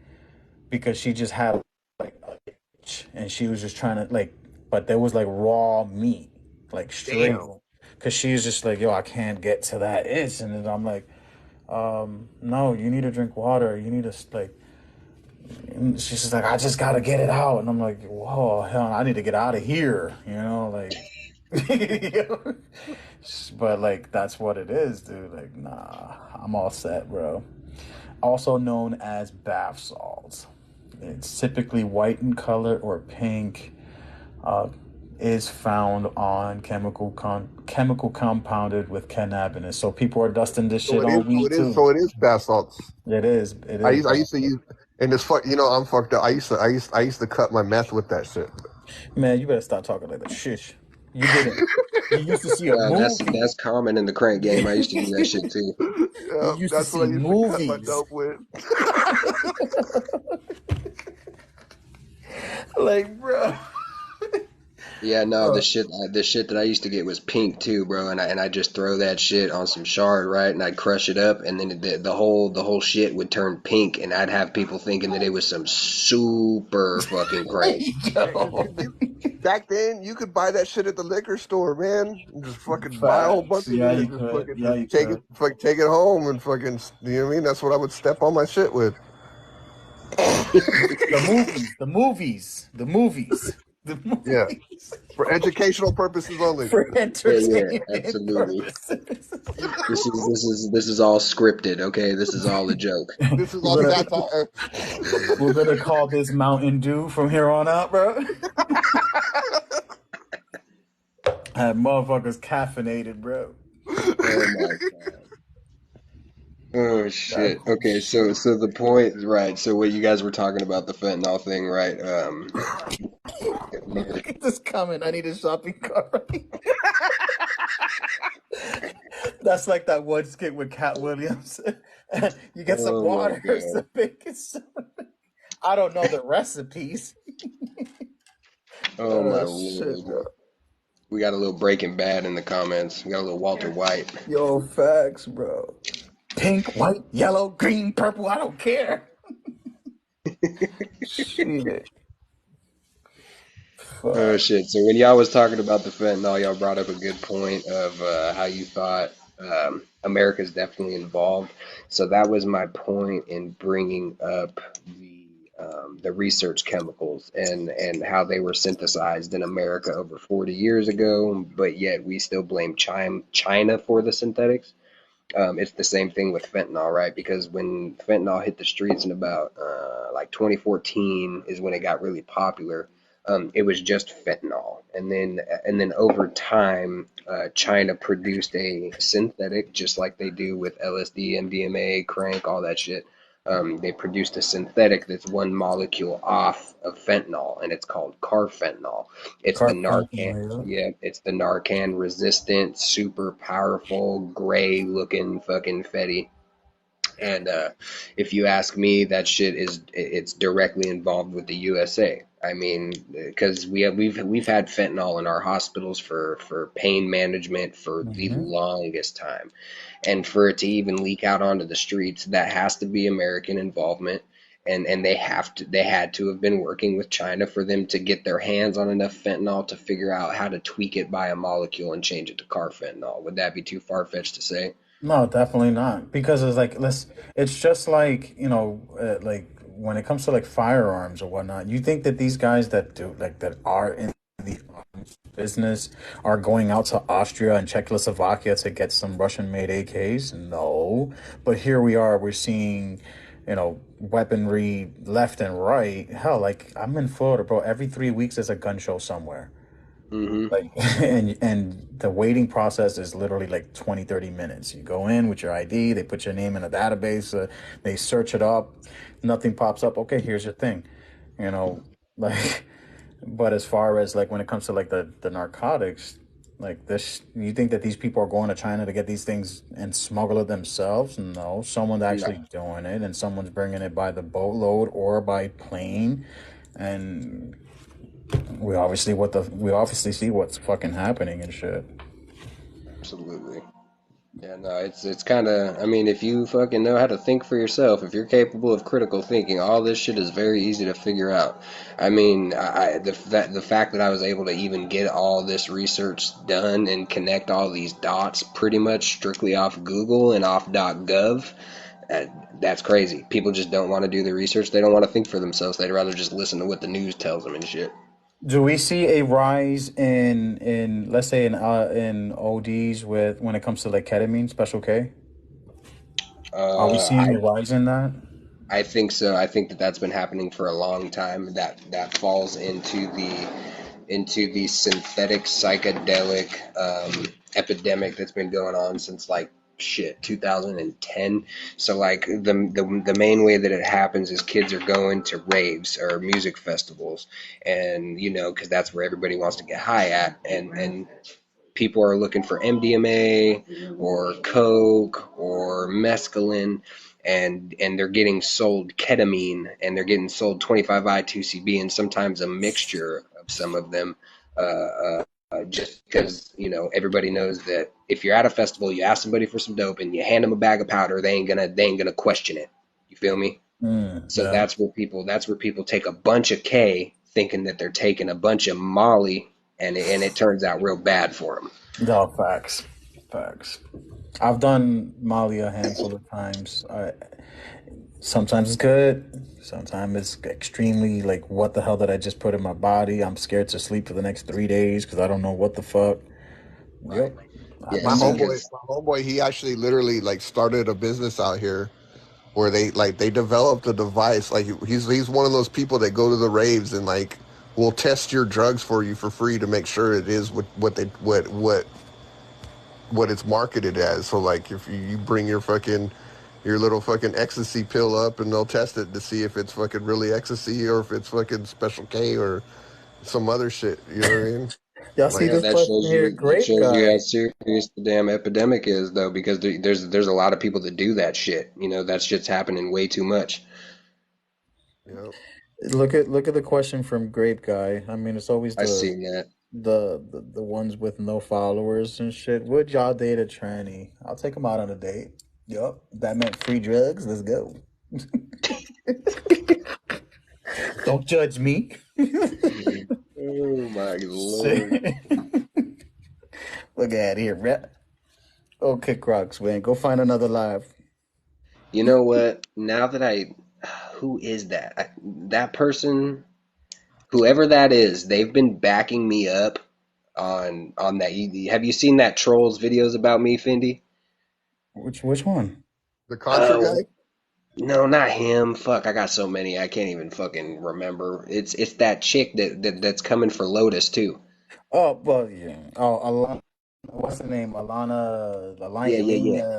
because she just had like a itch and she was just trying to like, but there was like raw meat, like straight, Damn. because she was just like, yo, I can't get to that itch, and then I'm like, no, you need to drink water, you need to like, and she's just like, I just gotta get it out, and I'm like, whoa, hell, I need to get out of here, like. But like that's what it is, dude. Like, nah, I'm all set, bro. Also known as bath salts. It's typically white in color or pink. Uh, is found on chemical compounded with cannabis. So people are dusting this So shit it is. on weed too. So it is bath salts. It is. It I is. used I used to use, and it's fuck. I'm fucked up. I used to cut my meth with that shit. Man, you better stop talking like that. Shish. You didn't. You used to see a That's movie. common in the crank game. I used to do that shit too. You Yeah, used to that's what see I used to cut my movies. dope with. Like, bro. Yeah, no, Bro. the shit that I used to get was pink too, bro, and I just throw that shit on some shard, right, and I'd crush it up, and then the whole shit would turn pink, and I'd have people thinking that it was some super fucking crank. Yeah, because Yo. back then you could buy that shit at the liquor store, man. And just fucking buy a whole Facts. bunch of Yeah, it you and just could. fucking Yeah, you take it, could. take it home and fucking. You know what I mean? That's what I would step on my shit with. The movies. The movies. The movies. The Yeah, movies. for educational purposes only. For Yeah, yeah, entertainment absolutely. purposes. This is all scripted, okay? This is all a joke. This is we're all gonna satire. we're gonna call this Mountain Dew from here on out, bro. Have motherfuckers caffeinated, bro. Oh my God. Oh That's shit. some Okay, so shit. so the point, right? So what you guys were talking about the fentanyl thing, right? Look at this comment. I need a shopping cart. That's like that one skit with Cat Williams. You get some Oh my water, God. some bacon, some... I don't know the recipes. Oh my Shit, bro. lord. We got a little Breaking Bad in the comments. We got a little Walter White. Yo, facts, bro. Pink, white, yellow, green, purple. I don't care. Shit. Oh Fuck. shit! So when y'all was talking about the fentanyl, y'all brought up a good point of how you thought America's definitely involved. So that was my point in bringing up the research chemicals and how they were synthesized in America over 40 years ago, but yet we still blame China for the synthetics. It's the same thing with fentanyl, right? Because when fentanyl hit the streets in about like 2014 is when it got really popular. It was just fentanyl, and then over time, China produced a synthetic, just like they do with LSD, MDMA, crank, all that shit. They produced a synthetic that's one molecule off of fentanyl, and it's called carfentanil. It's the Narcan. Carpenter, Yeah, it's the Narcan resistant, super powerful, gray looking fucking Fetty. And if you ask me, that shit it's directly involved with the USA. I mean, because we've had fentanyl in our hospitals for pain management for yeah. the longest time, and for it to even leak out onto the streets, that has to be American involvement. And they had to have been working with China for them to get their hands on enough fentanyl to figure out how to tweak it by a molecule and change it to carfentanil. Would that be too far fetched to say? No, definitely not. Because it's like it's just like, like when it comes to like firearms or whatnot, you think that these guys that do like that are in the arms business are going out to Austria and Czechoslovakia to get some Russian-made AKs? No. But here we are, we're seeing, weaponry left and right. Hell, like I'm in Florida, bro. Every 3 weeks there's a gun show somewhere. Mm-hmm. Like and the waiting process is literally like 20-30 minutes. You go in with your ID, they put your name in a database, they search it up, nothing pops up. Okay, here's your thing, you know like. But as far as like when it comes to like the narcotics, like this, you think that these people are going to China to get these things and smuggle it themselves? No, someone's No. actually doing it, and someone's bringing it by the boatload or by plane. And we obviously see what's fucking happening and shit. Absolutely. Yeah, no, it's kind of. I mean, if you fucking know how to think for yourself, if you're capable of critical thinking, all this shit is very easy to figure out. I mean, the fact that I was able to even get all this research done and connect all these dots pretty much strictly off Google and off .gov, uh, that's crazy. People just don't want to do the research. They don't want to think for themselves. They'd rather just listen to what the news tells them and shit. Do we see a rise in let's say in ODs with when it comes to like ketamine, Special K? Are we seeing I a rise in that? I think so. I think that that's been happening for a long time. That falls into the synthetic psychedelic epidemic that's been going on since like shit 2010. So like the main way that it happens is kids are going to raves or music festivals, and because that's where everybody wants to get high at, and people are looking for MDMA or coke or mescaline, and they're getting sold ketamine, and they're getting sold 25I2CB, and sometimes a mixture of some of them, just because everybody knows that if you're at a festival, you ask somebody for some dope and you hand them a bag of powder, they ain't gonna question it. You feel me? So Yeah. that's where people take a bunch of K thinking that they're taking a bunch of Molly, and it turns out real bad for them. No, facts. Facts. I've done Molly a handful of times. Sometimes it's good. Sometimes it's extremely like, what the hell did I just put in my body? I'm scared to sleep for the next 3 days because I don't know what the fuck. Right. Yep. I've Yeah, My been see, there. homeboy, because my homeboy, he actually literally like started a business out here where they developed a device. Like he's one of those people that go to the raves and like will test your drugs for you for free to make sure it is what it's marketed as. So like if you bring your little fucking ecstasy pill up and they'll test it to see if it's fucking really ecstasy or if it's fucking Special K or some other shit. You know what I mean? Y'all see yeah, Like this that question shows here? you that Great shows you how guy. serious the damn epidemic is, though, because there's a lot of people that do that shit. That shit's happening way too much. you know. Look at the question from Grape Guy. I mean, it's always I the seen that. the ones with no followers and shit. Would y'all date a tranny? I'll take him out on a date. Yup. That meant free drugs. Let's go. Don't judge me. Oh my lord. Shit. Look at here, Rep. Okay, Crocs, man. Go find another live. You know what? Now that who is that? That person, whoever that is, they've been backing me up on that. Have you seen that trolls videos about me, Fendi? Which one? The Contra Oh guy. no, not him. Fuck, I got so many I can't even fucking remember. It's that chick that's coming for Lotus too. Oh, well, yeah. Oh, Alana. What's the name? Yeah, yeah,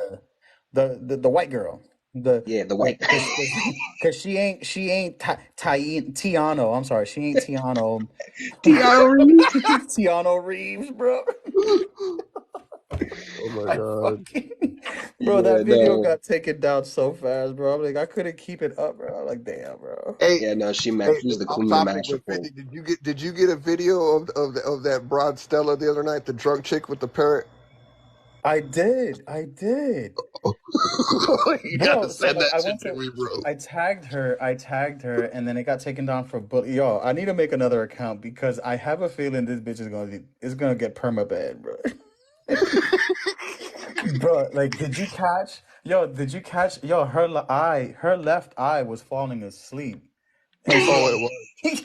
yeah, The white girl. The yeah. The like, white. cause she ain't Tiano. I'm sorry, she ain't Tiano. Tiana Reeves. Tiano Reeves, bro. Oh my I god. fucking, bro, that Yeah, video no. got taken down so fast, bro. I'm like, I couldn't keep it up, bro. I'm like, damn, bro. Hey, Yeah, no. hey, She's the off queen of topic, mashup but points. 50, did you get a video of that broad Stella the other night, the drunk chick with the parrot? I did. You gotta Bro, so send like that shit to me, bro. I tagged her, and then it got taken down for bully. Yo, I need to make another account because I have a feeling this bitch is gonna get perma-banned, bro. Bro, like, did you catch, yo, her left eye was falling asleep. And Oh, so it was.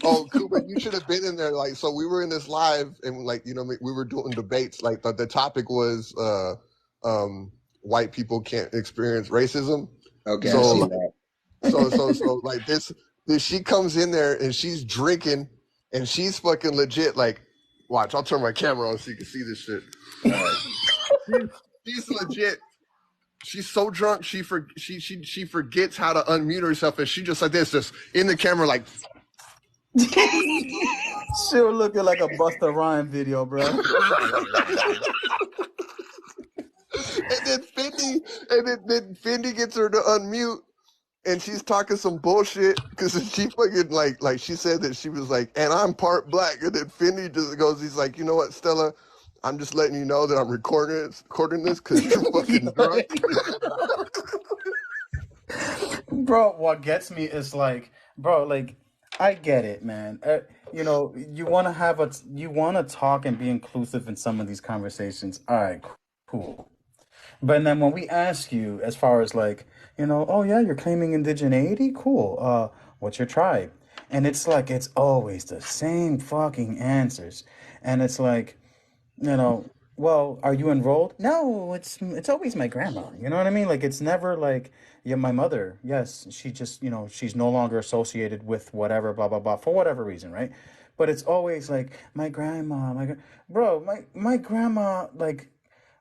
Oh, Kuba, you should have been in there. Like, so we were in this live, and like, we were doing debates. Like, the topic was, white people can't experience racism. Okay, I've yeah. seen So, that. like this, she comes in there and she's drinking, and she's fucking legit. Like, watch, I'll turn my camera on so you can see this shit. All right. She's legit. She's so drunk she forgets how to unmute herself, and she just like this, just in the camera, like. She was looking like a Busta Rhymes video, bro. And then Fendi gets her to unmute, and she's talking some bullshit because she fucking like she said that she was like, and I'm part black, and then Fendi just goes, he's like, you know what, Stella, I'm just letting you know that I'm recording this because you're fucking drunk. Bro, what gets me is like, bro, like, I get it, man. You want to talk and be inclusive in some of these conversations. All right, cool. But then when we ask you, as far as like, oh yeah, you're claiming indigeneity, cool. What's your tribe? And it's like it's always the same fucking answers, and it's like, you know, well, are you enrolled? No, it's always my grandma. You know what I mean? Like it's never like, yeah, my mother. Yes, she just, she's no longer associated with whatever, blah blah blah, for whatever reason, right? But it's always like my grandma, bro, my grandma. Like,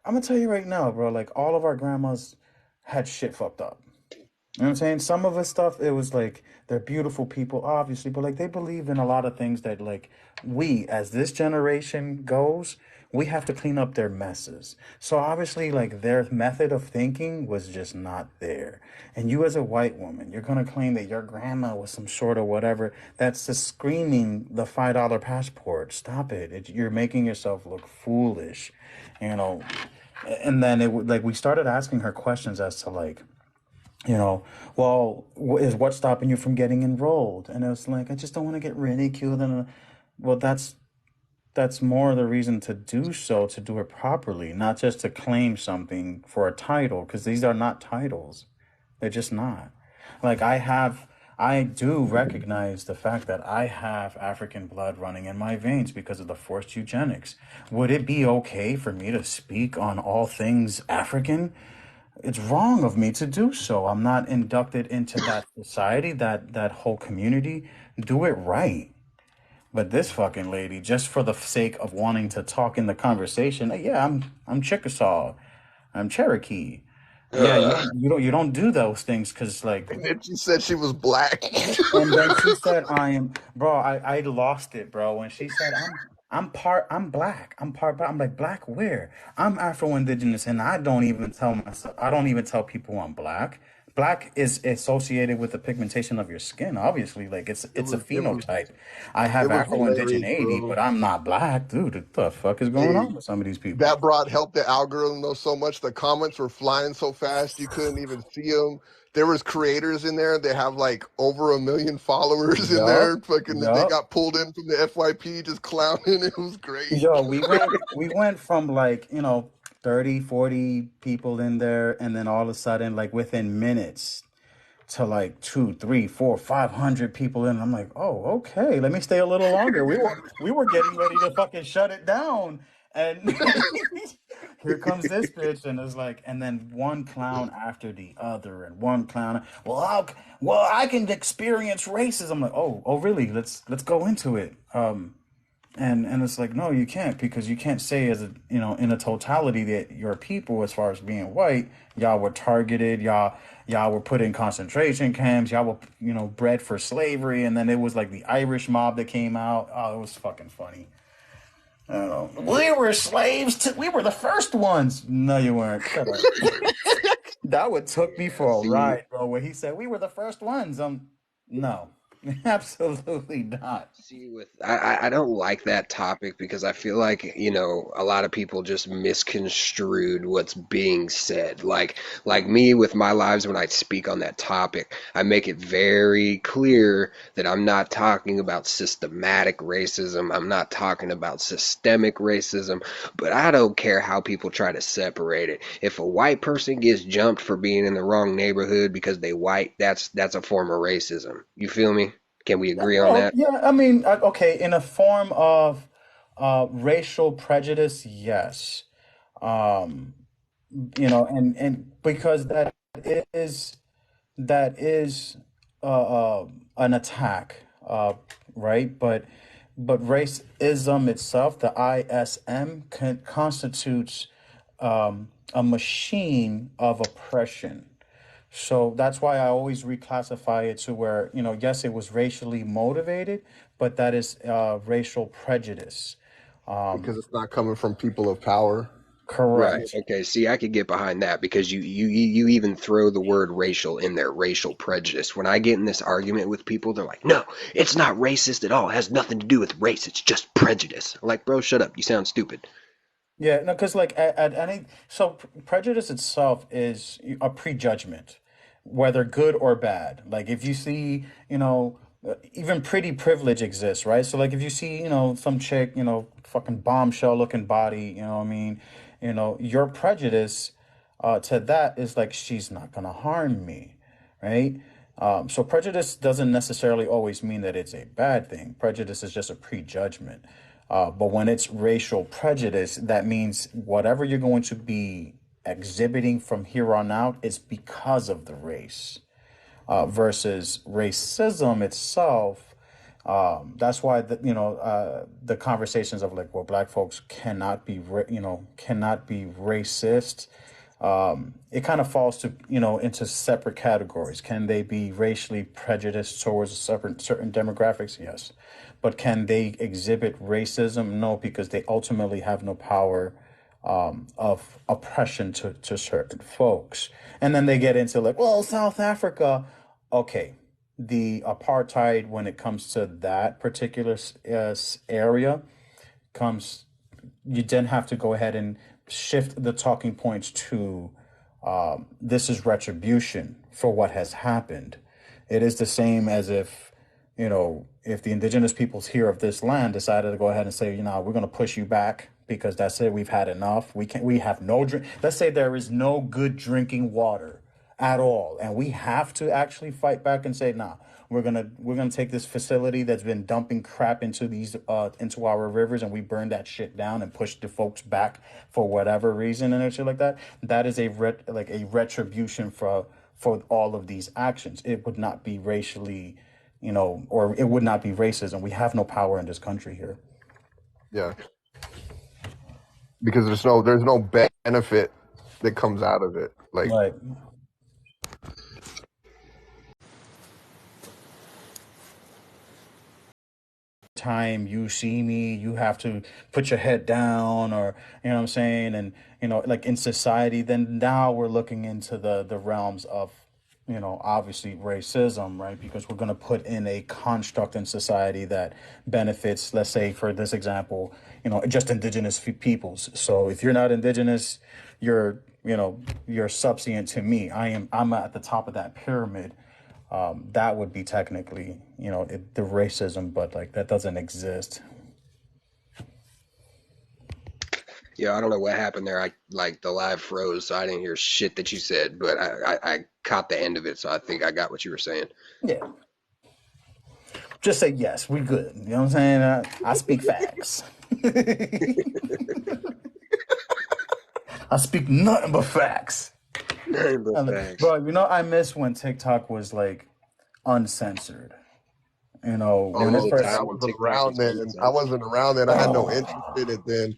I'm gonna tell you right now, bro. Like all of our grandmas had shit fucked up. You know what I'm saying? Some of the stuff, it was like they're beautiful people, obviously, but like they believe in a lot of things that like we, as this generation goes, we have to clean up their messes. So obviously, like their method of thinking was just not there. And you, as a white woman, you're gonna claim that your grandma was some sort of whatever. That's just screaming the $5 passport. Stop it. You're making yourself look foolish, you know. And then it would like we started asking her questions as to like, well, is what's stopping you from getting enrolled? And it was like, I just don't want to get ridiculed. And well, that's more the reason to do so, to do it properly, not just to claim something for a title, because these are not titles. They're just not. Like I do recognize the fact that I have African blood running in my veins because of the forced eugenics. Would it be okay for me to speak on all things African? It's wrong of me to do so. I'm not inducted into that society, that whole community. Do it right. But this fucking lady, just for the sake of wanting to talk in the conversation, yeah, I'm Chickasaw, I'm Cherokee. Yeah, Ugh. you don't do those things because like, And then she said she was black. and then she said, I am, bro, I lost it, bro. When she said, I'm black. I'm part black. I'm like, black where? I'm Afro Indigenous, and I don't even tell people I'm black. black is associated with the pigmentation of your skin. Obviously, like It it's a was it was phenotype. I it have was Afro hilarious, indigeneity, bro. but I'm not black, dude. What the fuck is going Hey, on with some of these people? that brought helped the algorithm though so much. The comments were flying so fast you couldn't even see them. There was creators in there that have like over 1 million followers in Yup, there. Fucking that they yup. got pulled in from the FYP just clowning. It was great. Yo, we went from like, 30, 40 people in there, and then all of a sudden, like within minutes, to like two, three, four, 500 people in. I'm like, oh, okay, let me stay a little longer. We were getting ready to fucking shut it down. And here comes this bitch, and it's like, and then one clown after the other, and one clown. Well, I can experience racism. I'm like, oh, really? Let's go into it. And it's like, no, you can't, because you can't say as a, in a totality that your people, as far as being white, y'all were targeted, y'all were put in concentration camps, y'all were, bred for slavery, and then it was like the Irish mob that came out. Oh, it was fucking funny. I don't know. We were slaves to, we were the first ones. No, you weren't. Shut up. That would took me Yeah, for a see, ride, bro. When he said we were the first ones, no, absolutely not. See, with I don't like that topic because I feel like, a lot of people just misconstrued what's being said. Like me with my lives when I speak on that topic, I make it very clear that I'm not talking about systematic racism. I'm not talking about systemic racism, but I don't care how people try to separate it. If a white person gets jumped for being in the wrong neighborhood because they white, that's a form of racism. You feel me? Can we agree on Well, that? yeah, I mean, okay, in a form of racial prejudice, yes. Um, and because is that is an attack, right? But racism itself, the ISM, constitutes a machine of oppression. So that's why I always reclassify it to where, yes, it was racially motivated, but that is racial prejudice. Because it's not coming from people of power. Right. Correct. Okay. See, I could get behind that because you even throw the word racial in there, racial prejudice. When I get in this argument with people, they're like, "No, it's not racist at all. It has nothing to do with race. It's just prejudice." I'm like, bro, shut up. You sound stupid. Yeah, no, because like at any so prejudice itself is a prejudgment, whether good or bad. Like if you see, even pretty privilege exists, right? So like if you see, some chick, fucking bombshell looking body, what I mean, your prejudice to that is like she's not gonna harm me, right? So prejudice doesn't necessarily always mean that it's a bad thing. Prejudice is just a prejudgment. But when it's racial prejudice, that means whatever you're going to be exhibiting from here on out is because of the race, versus racism itself. That's why the conversations of like, well, black folks cannot be cannot be racist. It kind of falls to into separate categories. Can they be racially prejudiced towards certain demographics? Yes, but can they exhibit racism? No, because they ultimately have no power of oppression to certain folks. And then they get into like, well, South Africa. Okay, the apartheid when it comes to that particular area comes, you then have to go ahead and shift the talking points to this is retribution for what has happened. It is the same as if the indigenous peoples here of this land decided to go ahead and say, we're going to push you back because that's it, we've had enough. We have no drink. Let's say there is no good drinking water at all, and we have to actually fight back and say, nah, we're gonna take this facility that's been dumping crap into these into our rivers, and we burn that shit down and push the folks back for whatever reason and shit like that. That is like a retribution for all of these actions. It would not be racially, or it would not be racism. We have no power in this country here. Yeah, because there's no benefit that comes out of it. Like, Like, time you see me, you have to put your head down, or what I'm saying, and like in society, then now we're looking into the realms of obviously racism, right? Because we're going to put in a construct in society that benefits, let's say, for this example, just indigenous peoples. So if you're not indigenous, you're, you're subservient to me. I'm at the top of that pyramid. That would be technically, the racism, but like that doesn't exist. Yeah, I don't know what happened there. I like the live froze, so I didn't hear shit that you said, but I caught the end of it, so I think I got what you were saying. Yeah. Just say yes, we good. You know what I'm saying? I speak facts. I speak nothing but facts. But facts. Bro, I miss when TikTok was like uncensored. Oh, There When it was a first. I time when wasn't TikTok around was then. I uncensored. wasn't around then. I had no interest Oh, in it then.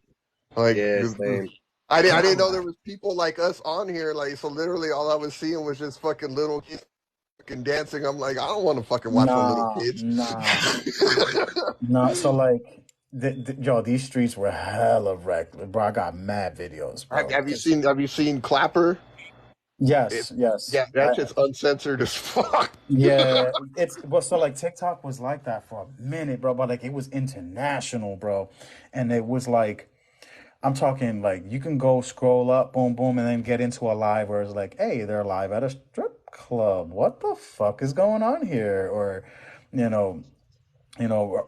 Like, Yeah, same. I didn't know there God. was people like us on here. Like, so literally all I was seeing was just fucking little kids fucking dancing. I'm like, I don't want to fucking watch no little Nah, kids. nah, nah. So like, yo, these streets were hella wrecked, bro. I got mad videos, have, bro. have you seen Have you seen Clapper? It Yes, yes. Yeah, that shit's uncensored as fuck. Yeah, so like TikTok was like that for a minute, bro. But like it was international, bro, and it was like I'm talking like you can go scroll up, boom, boom, and then get into a live where it's like, hey, they're live at a strip club. What the fuck is going on here? Or, you know,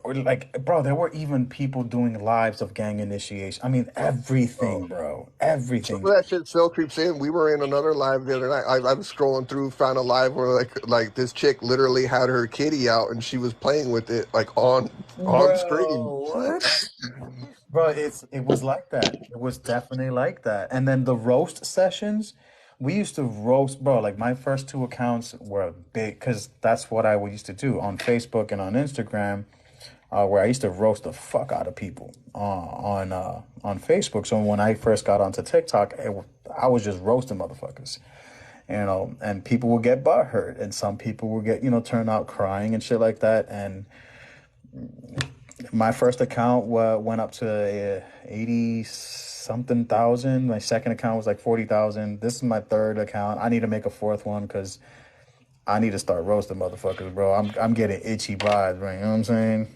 or like, bro, there were even people doing lives of gang initiation. I mean, Oh. everything, bro, Some everything. of that shit still creeps in. We were in another live the other night. I was scrolling through, found a live where like this chick literally had her kitty out and she was playing with it like on screen. Bro, what? Bro, it was like that. It was definitely like that. And then the roast sessions, we used to roast, bro. Like my first two accounts were big because that's what I used to do on Facebook and on Instagram, where I used to roast the fuck out of people on Facebook. So when I first got onto TikTok, I was just roasting motherfuckers, and people would get butthurt, and some people would get turn out crying and shit like that, and my first account went up to 80 something thousand. My second account was like 40,000. This is my third account. I need to make a fourth one because I need to start roasting motherfuckers, bro. I'm getting itchy vibes, right? You know what I'm saying?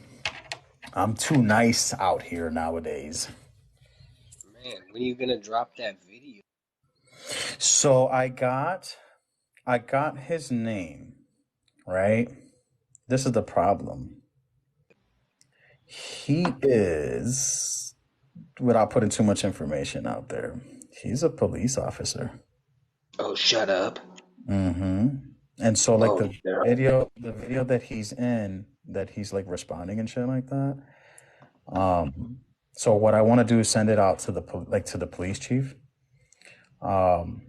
I'm too nice out here nowadays. Man, when are you gonna drop that video? So I got his name, right? This is the problem. He is, without putting too much information out there, he's a police officer. Oh, shut up. Mm-hmm. And so like Oh, shit. the video that he's in, that he's like responding and shit like that. So what I want to do is send it out to to the police chief. And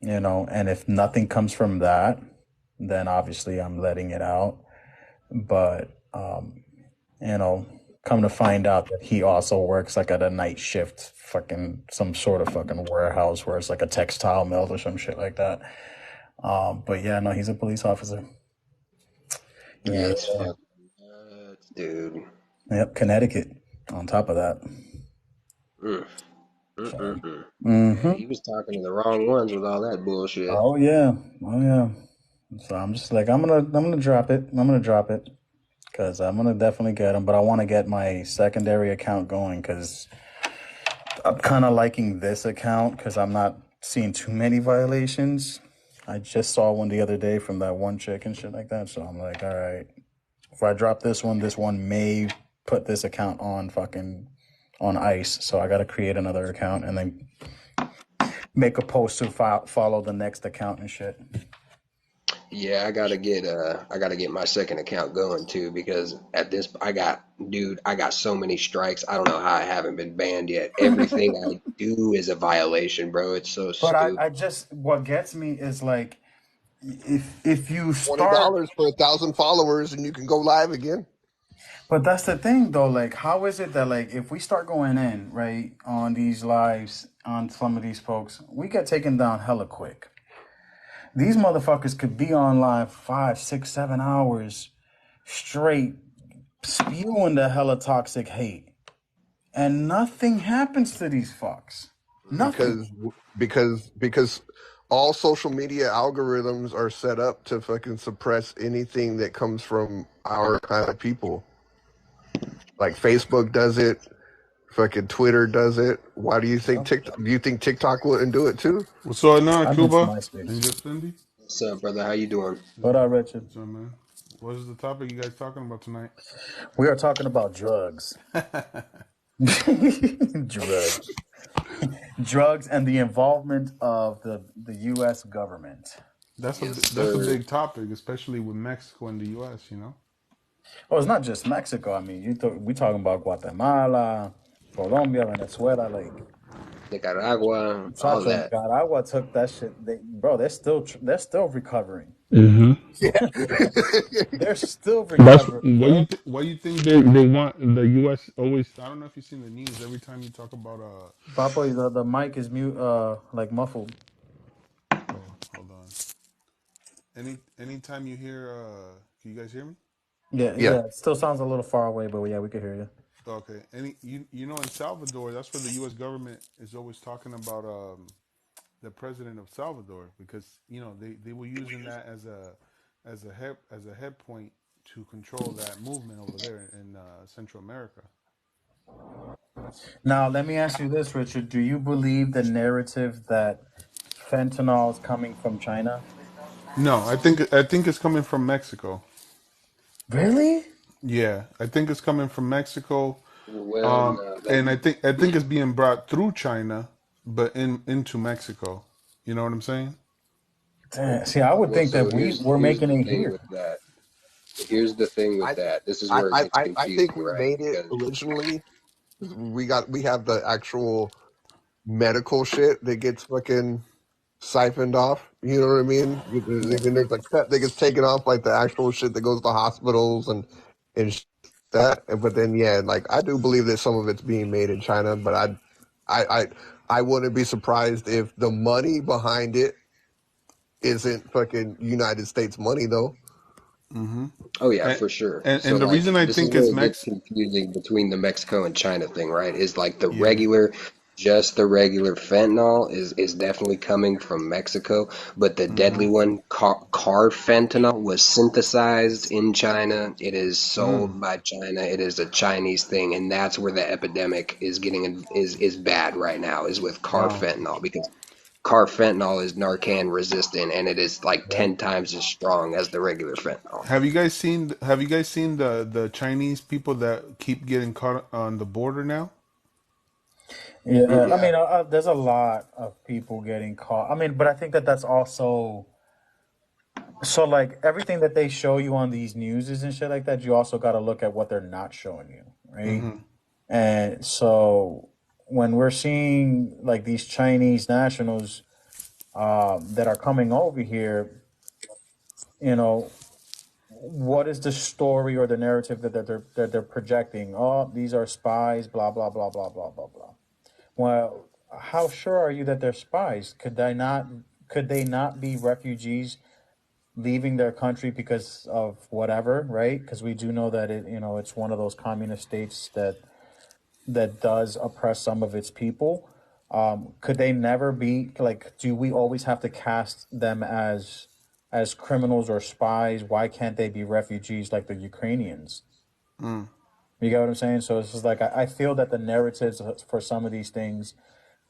if nothing comes from that, then obviously I'm letting it out. But you know, come to find out that he also works like at a night shift, fucking some sort of fucking warehouse where it's like a textile mill or some shit like that. But yeah, no, he's a police officer. Yeah. That's fucking nuts, dude. Yep, Connecticut. On top of that. Mm. So. Mm-mm-mm. Mm-hmm. He was talking to the wrong ones with all that bullshit. Oh yeah. Oh yeah. So I'm just like I'm gonna drop it. I'm gonna drop it because I'm gonna definitely get him. But I want to get my secondary account going because I'm kind of liking this account because I'm not seeing too many violations. I just saw one the other day from that one chick and shit like that. So I'm like, all right, if I drop this one may put this account on fucking on ice. So I got to create another account and then make a post to follow the next account and shit. Yeah, I gotta get my second account going too because I got so many strikes. I don't know how I haven't been banned yet. Everything I do is a violation, bro. It's so But stupid. I just what gets me is like if you $20 start. for 1,000 followers and you can go live again. But that's the thing though, like how is it that like if we start going in, right, on these lives on some of these folks, we get taken down hella quick. These motherfuckers could be on live 5, 6, 7 hours straight spewing the hella toxic hate. And nothing happens to these fucks. Nothing. Because all social media algorithms are set up to fucking suppress anything that comes from our kind of people. Like Facebook does it, fucking Twitter does it. Why do you think Yep. TikTok? Do you think TikTok wouldn't do it too? What's going on, I'm into Cuba? And MySpace. just Cindy? What's up, brother? How you doing? What up, Richard? What's up, man? What is the topic you guys talking about tonight? We are talking about drugs. Drugs. Drugs and the involvement of the U.S. government. That's Yes, that's a sir. big topic, especially with Mexico and the U.S. You know. Oh, it's not just Mexico. I mean, we talking about Guatemala, Colombia, Venezuela. Like, Nicaragua, all Chacho, that. Nicaragua took that shit. Bro, they're still recovering. Mm-hmm. They're still That's recovering, bro. why you think they want the U.S. always. I don't know if you've seen the news every time you talk about Papa, the mic is mute, like muffled. Oh, hold on. Anytime you hear can you guys hear me? Yeah, Yeah. it still sounds a little far away, but yeah, we can hear you. Okay. You know in Salvador, that's where the U.S. government is always talking about the president of Salvador because you know they were using that as a head point to control that movement over there in Central America. Now, let me ask you this, Richard. Do you believe the narrative that fentanyl is coming from China? No, I think it's coming from Mexico. Really? Yeah, I think it's coming from Mexico. Well, no, And I think it's being brought through China, but into Mexico. You know what I'm saying? See, I would well. think So that we're here's making the it thing here. with that. Here's the thing with I that. This is I where it I gets I think confusing, we right? made it Because originally. We have the actual medical shit that gets fucking siphoned off. You know what I mean? Yeah. There's a cut that gets taken off, like the actual shit that goes to hospitals and that. But then, yeah, like I do believe that some of it's being made in China, but I, I, I wouldn't be surprised if the money behind it isn't fucking United States money, though. Mm-hmm. oh yeah, And, for sure. and So the reason like I this is think where it's it gets Mex. confusing between the Mexico and China thing, right? Is like the Yeah. regular, just the regular fentanyl is definitely coming from Mexico, but the Mm-hmm. deadly one, carfentanil, was synthesized in China. It is Mm. sold by China. It is a Chinese thing, and that's where the epidemic is getting is bad right now. Is with Wow. carfentanil because carfentanil is Narcan resistant, and it is like Yep. 10 times as strong as the regular fentanyl. Have you guys seen the Chinese people that keep getting caught on the border now? Yeah. I Yeah. mean, there's a lot of people getting caught. I mean, but I think that that's also so like everything that they show you on these newses and shit like that. You also got to look at what they're not showing you, right? Mm-hmm. And so when we're seeing like these Chinese nationals that are coming over here, you know, what is the story or the narrative that they're projecting? Oh, these are spies, blah blah blah blah blah blah blah. Well, how sure are you that they're spies? Could they not be refugees leaving their country because of whatever, right? Because we do know that it's one of those communist states that does oppress some of its people. Could they never be like? Do we always have to cast them as criminals or spies? Why can't they be refugees like the Ukrainians? Mm. You get what I'm saying? So it's just like I feel that the narratives for some of these things,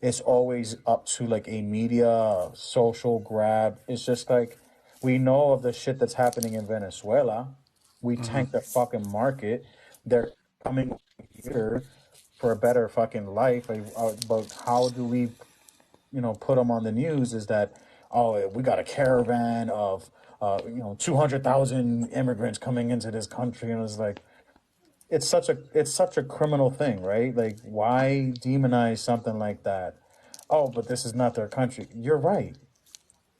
it's always up to like a media social grab. It's just like we know of the shit that's happening in Venezuela. We Mm-hmm. tank the fucking market. They're coming here for a better fucking life. But how do we, put them on the news? Is that we got a caravan of 200,000 immigrants coming into this country, and it's like it's such a criminal thing, right? Like, why demonize something like that? Oh, but this is not their country. You're right.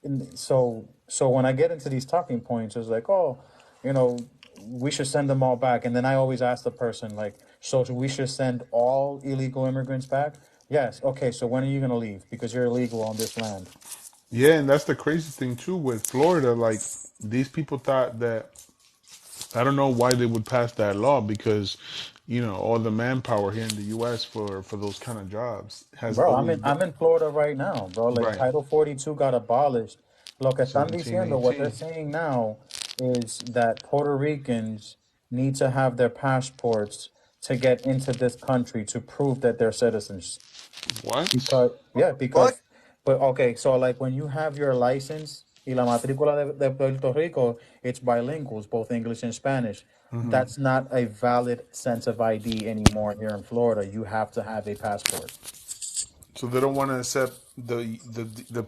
And so when I get into these talking points, it's like, oh, you know, we should send them all back. And then I always ask the person, like, so we should send all illegal immigrants back? Yes. Okay. So when are you gonna leave? Because you're illegal on this land. Yeah, and that's the crazy thing too with Florida. Like these people thought that I don't know why they would pass that law because all the manpower here in the U.S. for those kind of jobs has Bro, always been I'm in Florida right now, bro. Like right. Title 42 got abolished. Lo que están diciendo, what they're 1718. saying now is that Puerto Ricans need to have their passports to get into this country to prove that they're citizens. What? Because yeah, What? but okay, so like when you have your license y la matrícula de Puerto Rico, it's bilinguals, both English and Spanish. That's not a valid sense of ID anymore here in Florida. You have to have a passport. So they don't want to accept the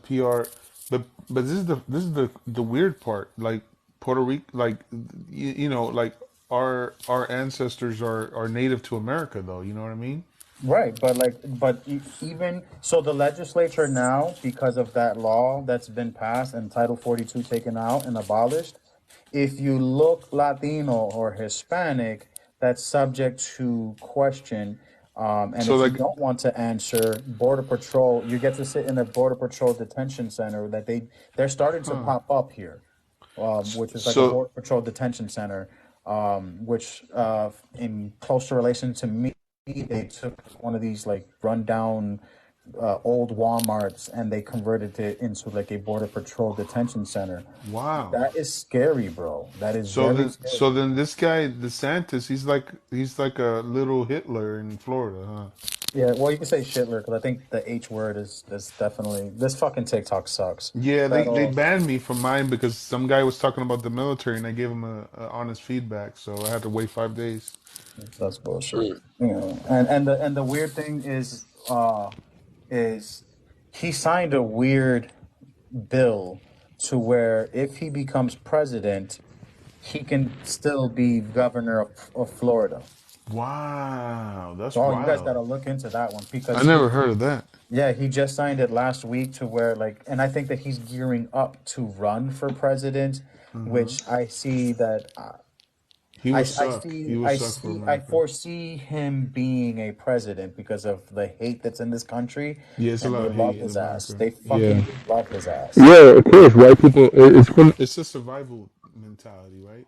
PR, but this is the weird part. Like Puerto Rico, like like our ancestors are native to America, though. You know what I mean? Right, but even so, the legislature now, because of that law that's been passed and Title 42 taken out and abolished, if you look Latino or Hispanic, that's subject to question. And So if you like, don't want to answer, Border Patrol, you get to sit in a Border Patrol detention center that they're starting to huh? pop up here, which is like a So Border Patrol detention center, which in closer relation to me, they took one of these like rundown old Walmarts and they converted it into like a Border Patrol detention center. wow. That is scary, bro. That is So very then, scary. so then this guy DeSantis, he's like a little Hitler in Florida, huh? Yeah, well, you can say Shitler because I think the H word is definitely this fucking TikTok sucks. Yeah, they But banned me from mine because some guy was talking about the military and I gave him a honest feedback, so I had to wait 5 days. that's bullshit. Mm. You know, and the weird thing is he signed a weird bill to where if he becomes president, he can still be governor of Florida. Wow, that's So you guys got wild. to look into that one I because never heard of that. yeah, he just signed it last week to where like, and I think that he's gearing up to run for president, which I see that He would suck. He would suck for I America. foresee him being a president because of the hate that's in this country, Yeah, it's a and lot they of love hate in his ass. America. They Yeah. fucking love his ass. Yeah, of course. White people. It's from. It's a survival mentality, right?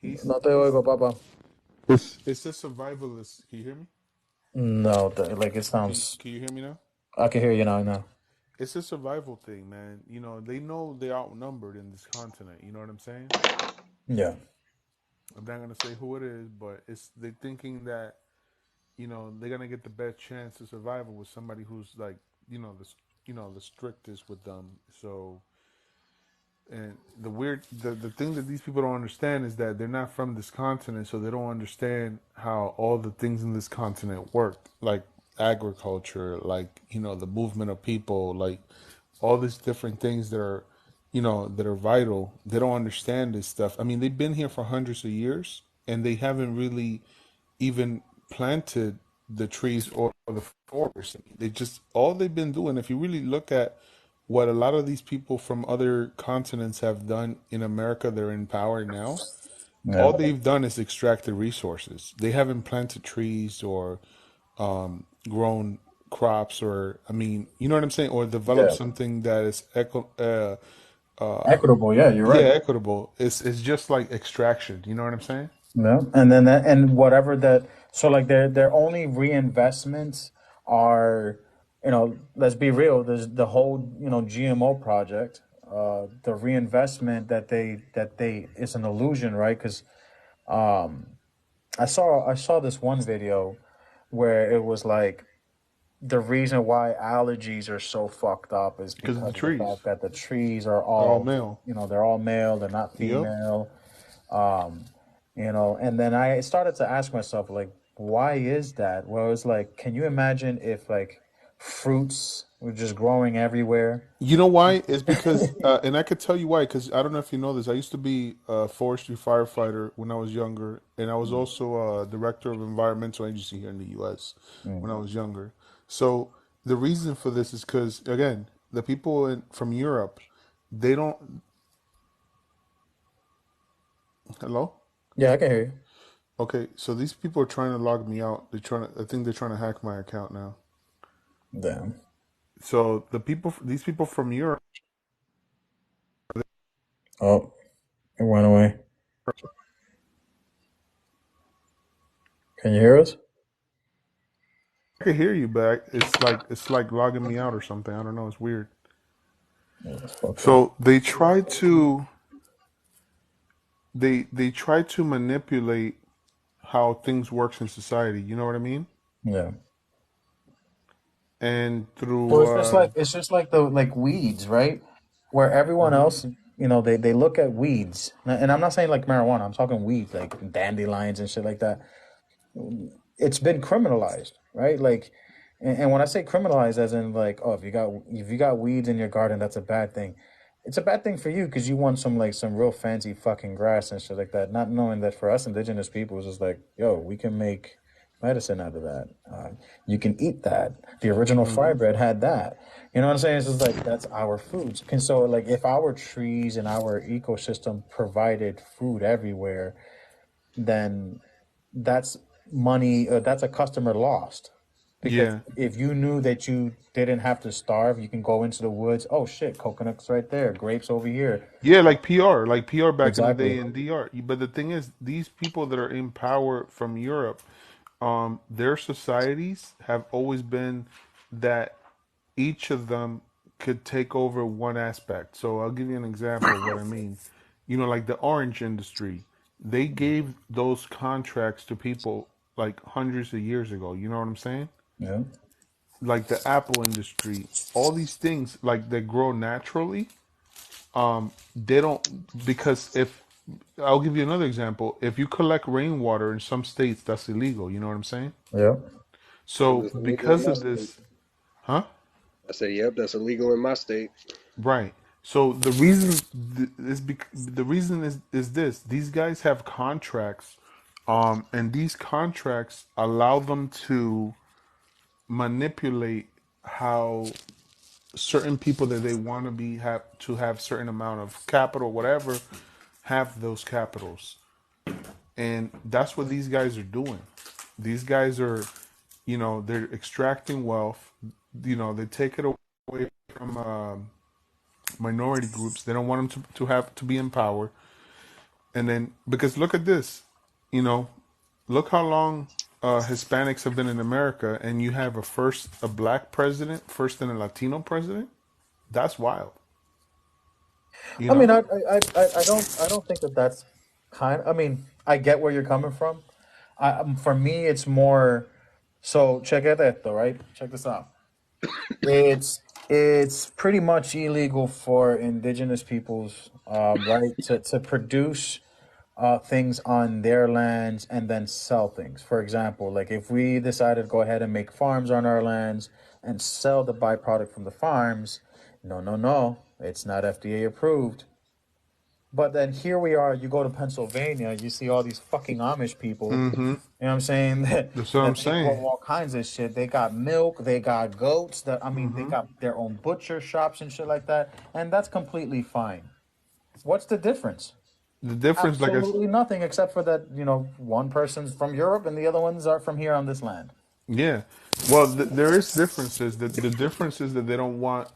He's No te he's oigo, papá. It's it's a survivalist. Can you hear me? No, like it Can you, sounds. can you hear me now? I can hear you now. Now. It's a survival thing, man. They know they're outnumbered in this continent. You know what I'm saying? Yeah. I'm not gonna say who it is, but it's they thinking that they're gonna get the best chance of survival with somebody who's like the strictest with them. So and the thing that these people don't understand is that they're not from this continent, so they don't understand how all the things in this continent work, like agriculture, like the movement of people, like all these different things that are vital. They don't understand this stuff. I mean, they've been here for hundreds of years and they haven't really even planted the trees or the forest. They just all they've been doing, if you really look at what a lot of these people from other continents have done in America, they're in power now. Yeah. All they've done is extracted resources. They haven't planted trees or grown crops, or I mean, you know what I'm saying, or developed Yeah. something that is Equitable. Yeah, you're yeah, right. equitable. It's just like extraction. You know what I'm saying? Yeah, and then and whatever that, so like their only reinvestments are, let's be real. There's the whole GMO project. The reinvestment that they is an illusion, right? Because I saw this one video where it was like the reason why allergies are so fucked up is Because of the because of the trees. fact that the trees are They're all all, male. they're all male. They're not Yep. female. Um, and then I started to ask myself, like, why is that? Well, it's like, can you imagine if like fruits were just growing everywhere? You know why? It's because, and I could tell you why, because I don't know if you know this. I used to be a forestry firefighter when I was younger, and I was also a director of environmental agency here in the U.S. when I Mm. was younger. So the reason for this is because, again, the people from Europe, they don't. Hello? Yeah, I can hear Okay, so these people are trying to log me out. I think they're trying to hack my account now. you. Damn. So these people from Europe, Oh, it went away. Can you hear us? I can hear you, but it's like logging me out or something. I don't know. It's weird. Yeah, it's fucked up. So they try to manipulate how things works in society. You know what I mean? Yeah. And Well, through it's just like the like weeds, right? Where everyone mhm. else, they look at weeds, and I'm not saying like marijuana. I'm talking weeds, like dandelions and shit like that. It's been criminalized, right? Like, and when I say criminalized, as in like, oh, if you got weeds in your garden, that's a bad thing. It's a bad thing for you because you want some real fancy fucking grass and shit like that. Not knowing that for us indigenous people, it's just like, yo, we can make medicine out of that. You can eat that. The original fry Mhm. bread had that. You know what I'm saying? It's just like that's our foods. And so, like, if our trees and our ecosystem provided food everywhere, then that's money, that's a customer lost, because Yeah. if you knew that you didn't have to starve, you can go into the woods. Oh shit, coconuts right there, grapes over here. Yeah, like PR back in the Exactly. day in DR. But the thing is, these people that are in power from Europe, their societies have always been that each of them could take over one aspect. So I'll give you an example of what I mean. Like the orange industry, they gave those contracts to people like hundreds of years ago. You know what I'm saying? Yeah. Like the apple industry, all these things like that grow naturally. They don't, because if I'll give you another example. If you collect rainwater in some states, that's illegal. You know what I'm saying? Yeah. And So it's illegal in because my of state. this, huh? I say, yep, that's illegal in my state. Right. So the reason the reason is this: these guys have contracts, and these contracts allow them to manipulate how certain people that they want to be have certain amount of capital, whatever, have those capitals. And that's what these guys are doing. These guys are, they're extracting wealth. They take it away from minority groups. They don't want them to have to be in power. And then, because look at this, you know, look how long Hispanics have been in America, and you have a black president, first and a Latino president. That's wild, you I mean, know? I don't think that that's I mean, I get where you're coming from. For me, it's more. So check it out, though, right? Check this out. It's pretty much illegal for indigenous peoples, right, to produce things on their lands and then sell things. For example, like if we decided to go ahead and make farms on our lands and sell the byproduct from the farms, no, no, no, it's not FDA approved. But then here we are, you go to Pennsylvania, you see all these fucking Amish people, Mm-hmm. you know what I'm saying, that, That's what I'm that they grow saying. all kinds of shit. They got milk, they got goats, they Mm-hmm. got their own butcher shops and shit like that. And that's completely fine. What's the difference? The difference, like Absolutely nothing except for that, one person's from Europe and the other ones are from here on this land. yeah. Well, there is differences. The difference is that they don't want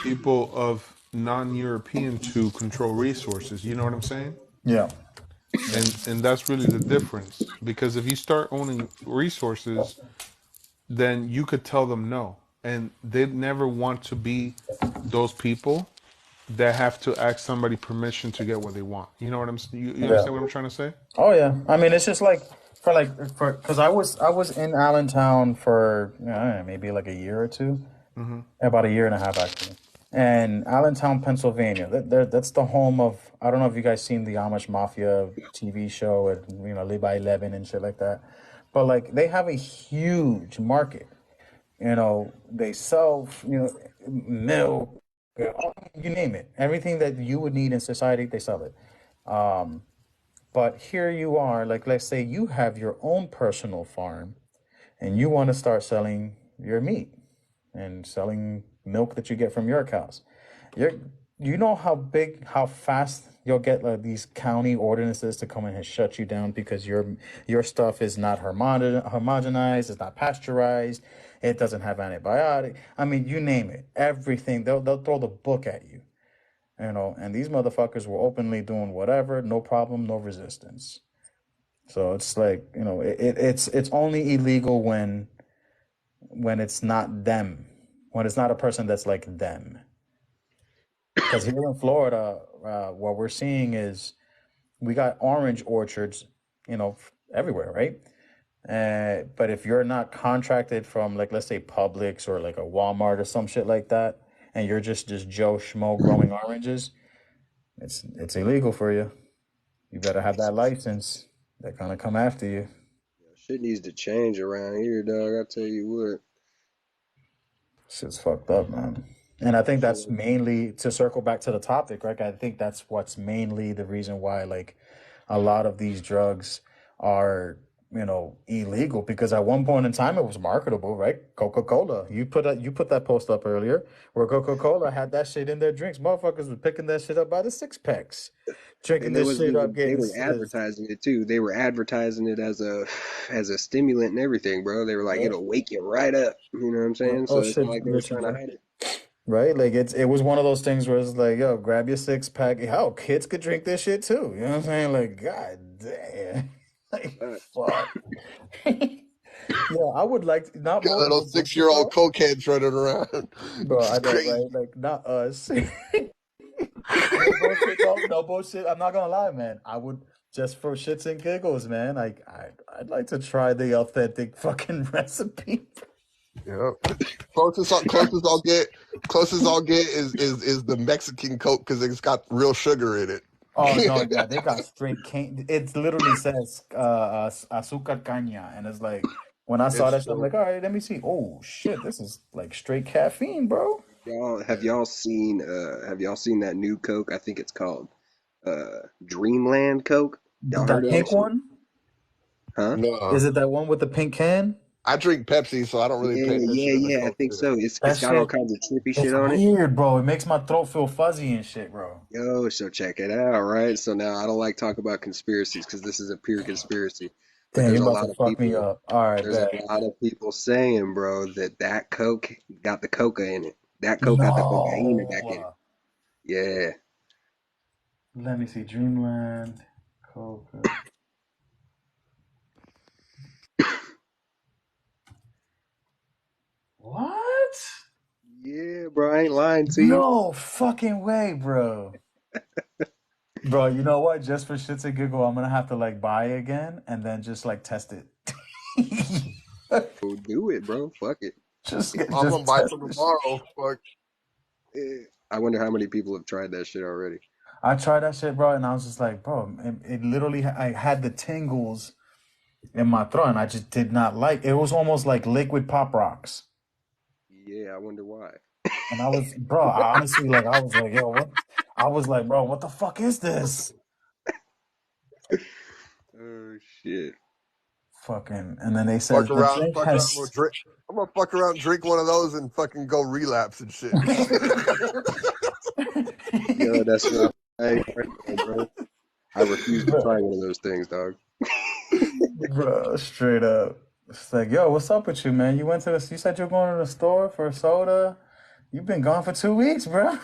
people of non-European to control resources. You know what I'm saying? Yeah. And that's really the difference. Because if you start owning resources, then you could tell them no, and they never want to be those people that have to ask somebody permission to get what they want. You know what you Yeah. understand what I'm trying to say? Oh yeah. I mean, it's just for because I was in Allentown for I don't know, maybe like a year or two, Hmm. about a year and a half actually. And Allentown, Pennsylvania, that's the home of, I don't know if you guys seen the Amish Mafia TV show, and Live by 11 and shit like that. But like they have a huge market. They sell, milk, you name it. Everything that you would need in society, they sell it. But here you are, like let's say you have your own personal farm and you want to start selling your meat and selling milk that you get from your cows. You're, you know how fast you'll get like these county ordinances to come in and shut you down because your stuff is not homogenized, it's not pasteurized, it doesn't have antibiotic. I mean, you name it, everything. They'll throw the book at you, and these motherfuckers were openly doing whatever, no problem, no resistance. So it's like, it's only illegal when it's not them, when it's not a person that's like them. Because here in Florida, what we're seeing is we got orange orchards, everywhere, right? But if you're not contracted from, like, let's say Publix or like a Walmart or some shit like that, and you're just Joe Schmo growing oranges, it's illegal for you. You better have that license. They're gonna come after you. Shit needs to change around here, dog. I tell you what. Shit's fucked up, man. And I think that's Shit. mainly to circle back to the topic, right? I think that's what's mainly the reason why, like, a lot of these drugs are, illegal, because at one point in time it was marketable, right? Coca-Cola. You put that post up earlier where Coca-Cola had that shit in their drinks. Motherfuckers were picking that shit up by the six packs, drinking And there this was shit up, they getting were advertising it too. They were advertising it as a stimulant and everything, bro. They were like, yeah. it'll wake you right up. You know what I'm Oh, saying? oh So it's shit, not like they were listen, trying to bro. hide it. Right? Like it was one of those things where it's like, yo, grab your six pack. Hell, kids could drink this shit too. You know what I'm saying? Like, god damn. Like, fuck. Yeah, I would like not Got more little no bullshit 6-year-old though. cokeheads running around. Bro, It's I know, crazy. right? Like, not us. No bullshit though. No bullshit. I'm not gonna lie, man. I would, just for shits and giggles, man. I'd like to try the authentic fucking recipe. Yeah. Closest I'll get is the Mexican Coke because it's got real sugar in Oh no, it. yeah, they got straight cane. It literally says azúcar caña, and it's like when I saw It's that shit, I'm so like, all right, let me see. Oh shit, this is like straight caffeine, bro. Have y'all seen that new Coke? I think it's called Dreamland Coke. Y'all heard That of that pink shit? one? Huh? no. Is it that one with the pink can? I drink Pepsi, so I don't really Yeah, pay attention yeah, to the yeah. I Coke think shit. so. It's That got all shit, kinds of trippy it's shit on it. weird, bro. It makes my throat feel fuzzy and shit, bro. Yo, so check it out, right? So now I don't like talk about conspiracies because this is a pure conspiracy. But Damn, you're about to fuck me up. All right, there's a bet. lot of people saying, bro, that Coke got the coca in it. That Coke got the cocaine back in it. No. Yeah. Let me see. Dreamland, Coca. What? Yeah, bro, I ain't lying to you. No fucking way, bro. Bro, you know what? Just for shits and giggle, I'm gonna have to like buy again and then just like test it. Go do it, bro. Fuck it. I'm gonna just buy test some this shit. tomorrow. Fuck. I wonder how many people have tried that shit already. I tried that shit, bro, and I was just like, bro, it literally, I had the tingles in my throat, and I just did not like. It was almost like liquid pop rocks, Yeah, I wonder why. and I was, bro, I honestly, like, I was like, yo, what? I was like, bro, what the fuck is this? Oh shit. Fucking, and then they Fuck said the around, drink fuck around, has. drink. I'm gonna fuck around, drink one of those, and fucking go relapse and shit. Yo, that's what I ain't trying, bro. I refuse to try one of those things, dog. Bro, straight up. It's like, yo, what's up with you, man? You said you're going to the store for a soda. You've been gone for 2 weeks, bro.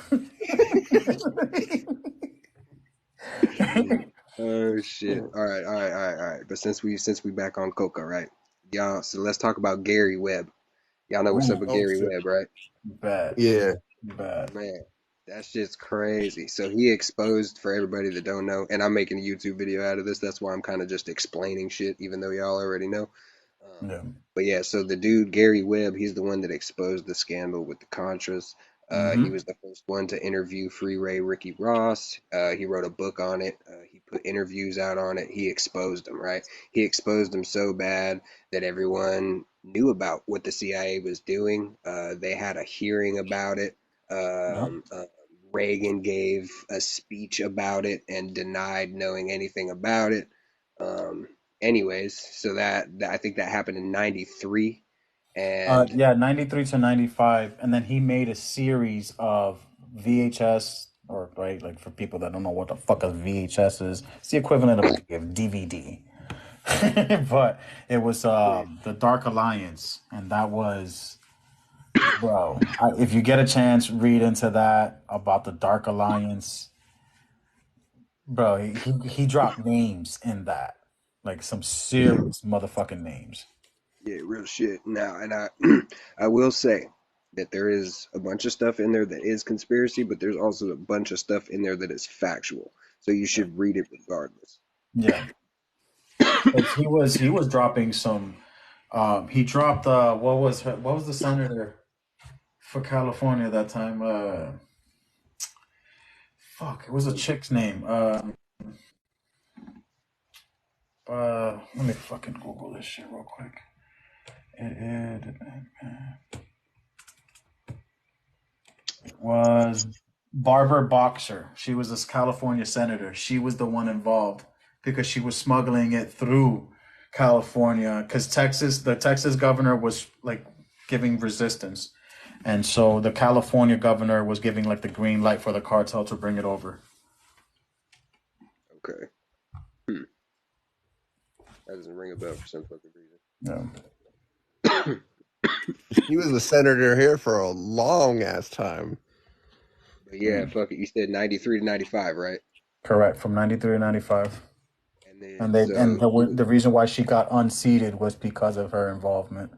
Oh shit. All right, all right, all right, all right. But since we back on Coca, right? Y'all, so let's talk about Gary Webb. Y'all know what's up Ooh, with Oh Gary shit. Webb, right? bad, Yeah. bad. Man, that shit's crazy. So he exposed, for everybody that don't know, and I'm making a YouTube video out of this. That's why I'm kind of just explaining shit, even though y'all already know. Yeah. But yeah, so the dude Gary Webb, he's the one that exposed the scandal with the Contras. He Mm-hmm. was the first one to interview Free Ray Ricky Ross. He wrote a book on it. He put interviews out on it. He exposed them, right? He exposed them so bad that everyone knew about what the CIA was doing. They had a hearing about it. Yeah. Reagan gave a speech about it and denied knowing anything about it. Um, anyways, so I think that happened in '93, and Yeah, 93 to 95. And then he made a series of VHS, or right, like for people that don't know what the fuck a VHS is, it's the equivalent of like a DVD. But it was yeah, the Dark Alliance, and that was, bro. If you get a chance, read into that about the Dark Alliance, bro. He dropped names in that. like some serious motherfucking names. Yeah, real shit. Now, and I, I will say that there is a bunch of stuff in there that is conspiracy, but there's also a bunch of stuff in there that is factual. So you should read it regardless. Yeah, 'cause he was dropping some. He dropped what was the senator for California at that time? Fuck, it was a chick's name. Let me fucking Google this shit real quick. It was Barbara Boxer. She was this California senator. She was the one involved because she was smuggling it through California because the Texas governor was like giving resistance. And so the California governor was giving like the green light for the cartel to bring it over. Okay. That doesn't ring a bell for some fucking reason. Yeah. He was a senator here for a long ass time. But yeah, fuck it. You said 93 to 95, right? Correct, from 93 to 95. And then And the reason why she got unseated was because of her involvement.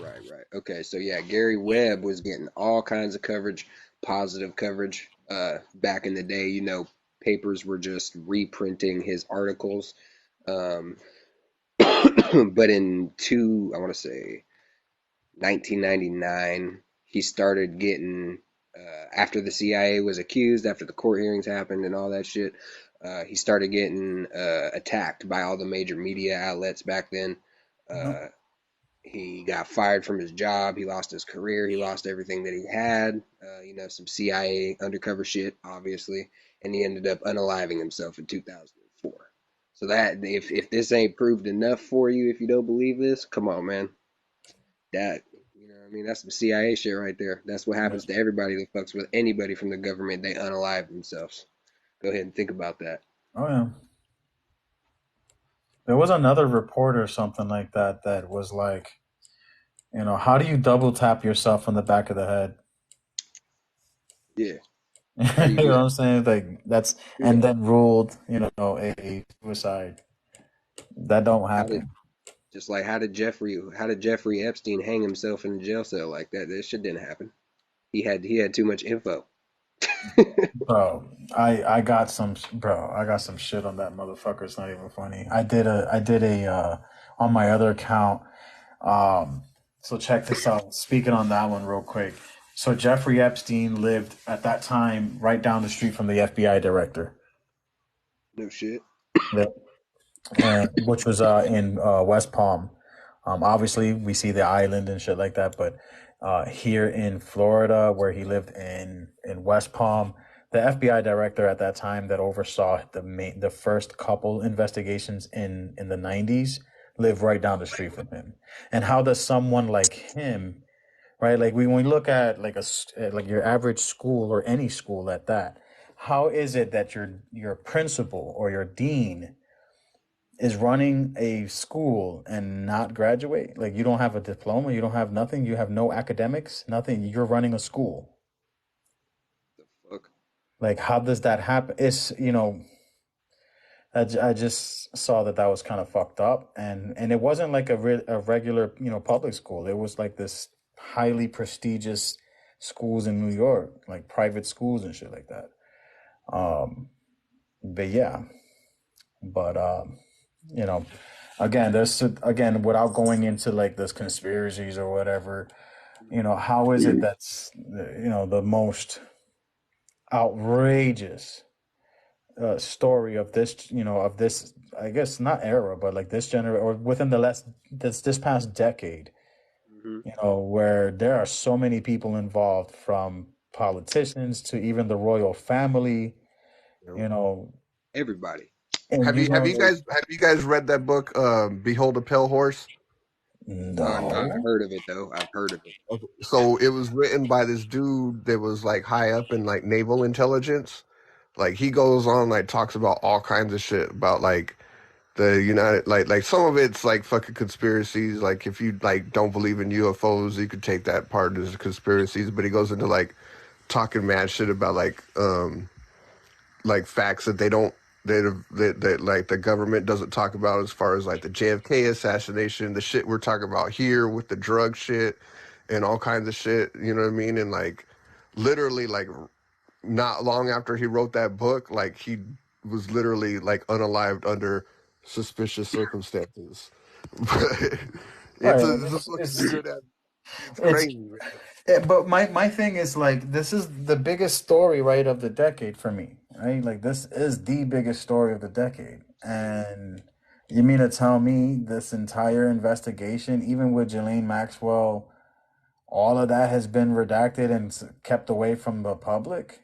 Right. Okay, so yeah, Gary Webb was getting all kinds of coverage, positive coverage. Back in the day, papers were just reprinting his articles. But in I want to say 1999, he started getting, after the CIA was accused, after the court hearings happened and all that shit, he started getting attacked by all the major media outlets back then. He got fired from his job. He lost his career. He lost everything that he had. Some CIA undercover shit, obviously, and he ended up unaliving himself in 2004. So that if this ain't proved enough for you, if you don't believe this, come on, man. That's some CIA shit right there. That's what happens to everybody that fucks with anybody from the government. They unalive themselves. Go ahead and think about that. Oh yeah. There was another report or something like that was like, how do you double tap yourself on the back of the head? Yeah. You know what I'm saying? Like that's and then ruled, a suicide. That don't happen. Just like how did Jeffrey Epstein hang himself in a jail cell like that? That shit didn't happen. He had too much info. Bro, I got some shit on that motherfucker. It's not even funny. I did a on my other account. So check this out. Speaking on that one real quick. So Jeffrey Epstein lived at that time right down the street from the FBI director. No shit. Yep. Which was in West Palm. Obviously, we see the island and shit like that, but here in Florida, where he lived in West Palm, the FBI director at that time that oversaw the first couple investigations in the 90s lived right down the street from him. And how does someone like him, right? Like when we look at like like your average school or any school at that, how is it that your principal or your dean is running a school and not graduate? Like you don't have a diploma, you don't have nothing, you have no academics, nothing. You're running a school. The fuck? Like how does that happen? It's I just saw that was kind of fucked up, and it wasn't like a regular public school. It was like this highly prestigious schools in New York, like private schools and shit like that. But yeah, but again, without going into like this conspiracies or whatever, how is it that's the most outrageous story of this, I guess not era, but like this generation or within this past decade, where there are so many people involved, from politicians to even the royal family, Everybody. Have you guys read that book, Behold a Pale Horse? No. I've heard of it though. I've heard of it. Okay. So it was written by this dude that was like high up in like naval intelligence. Like he goes on, like talks about all kinds of shit about like the United, like some of it's like fucking conspiracies. Like if you like don't believe in UFOs, you could take that part as conspiracies. But he goes into like talking mad shit about like facts that they don't that like the government doesn't talk about, as far as like the JFK assassination, the shit we're talking about here with the drug shit and all kinds of shit. You know what I mean? And like literally like not long after he wrote that book, like he was literally like unalived under suspicious circumstances. But Right. it's a fucking good ass. It's It's crazy, man. but my thing is like this is the biggest story right of the decade for me, right? Like this is the biggest story of the decade. And you mean to tell me this entire investigation, even with Ghislaine Maxwell, all of that has been redacted and kept away from the public?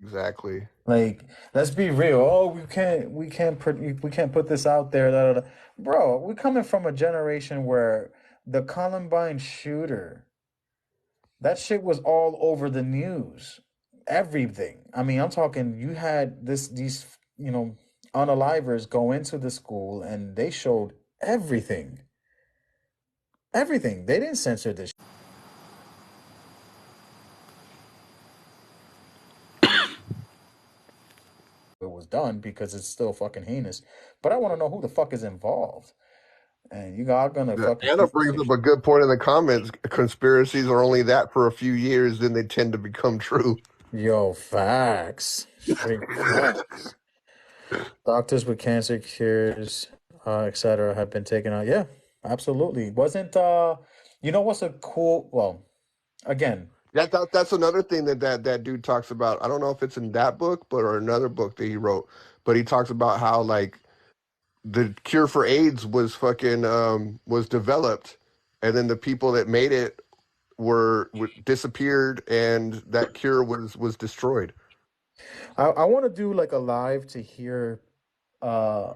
Exactly. Like, let's be real. Oh, we can't put this out there. Da, da, da. Bro, we're coming from a generation where the Columbine shooter, that shit was all over the news. Everything. I mean, I'm talking you had these, unalivers go into the school and they showed everything. Everything. They didn't censor this. It was done because it's still fucking heinous. But I want to know who the fuck is involved. And you all gonna Yeah, fucking Anna keep this brings shit. up a good point in the comments. Conspiracies are only that for a few years, then they tend to become true. Yo, facts. Straight facts. Doctors with cancer cures, etc., have been taken out. Yeah, absolutely. Wasn't what's a cool? Well, again, That's another thing that dude talks about. I don't know if it's in that book, but or another book that he wrote. But he talks about how like the cure for AIDS was fucking was developed, and then the people that made it were disappeared, and that cure was destroyed. I want to do like a live to hear uh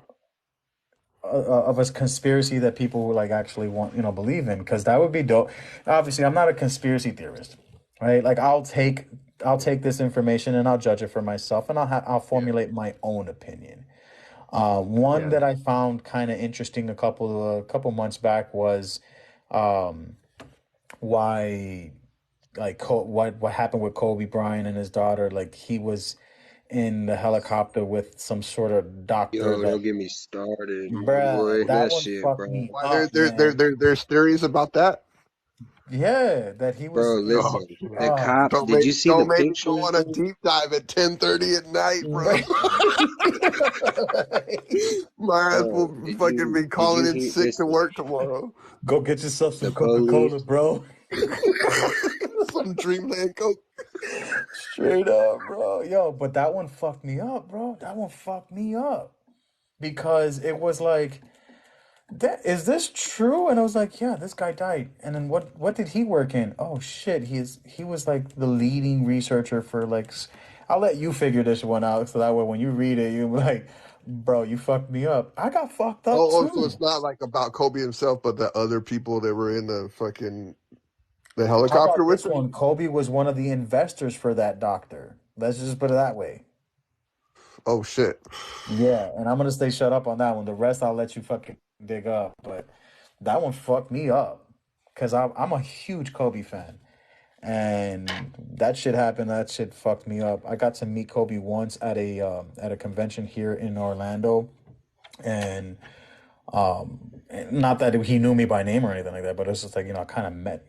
of a conspiracy that people like actually want, believe in, because that would be dope. Obviously, I'm not a conspiracy theorist, right? Like I'll take this information and I'll judge it for myself, and I'll formulate my own opinion. One Yeah. that I found kind of interesting a couple months back was um, why what happened with Kobe Bryant and his daughter. Like he was in the helicopter with some sort of doctor Yo, that, don't get me started, bruh, boy. that That one shit, fucked bro. me Why up, man. there's theories about that? Yeah, that he was, Bro, Oh, listen. shit. The oh, cops, did you see the Don't make me go pictures, on a bro? deep dive at 10:30 at night, bro. bruh. My ass Bro, will fucking be did calling you in hear, sick to listen, work tomorrow. Go get yourself some the police, Coca-Cola, bro. Some Dreamland Coke. Straight up, bro. Yo, but that one fucked me up, bro. That one fucked me up because it was like, that is this true? And I was like, yeah, this guy died. And then what did he work in? Oh shit, he was like the leading researcher for like I'll let you figure this one out so that way when you read it, you're like, bro, you fucked me up. I got fucked up So it's too. not like about Kobe himself, but the other people that were in the How helicopter about with this him. one? Kobe was one of the investors for that doctor. Let's just put it that way. Oh shit. Yeah, and I'm gonna stay shut up on that one. The rest I'll let you fucking dig up. But that one fucked me up because I'm a huge Kobe fan, and that shit happened. That shit fucked me up. I got to meet Kobe once at a convention here in Orlando, and not that he knew me by name or anything like that, but it's just like, I kind of met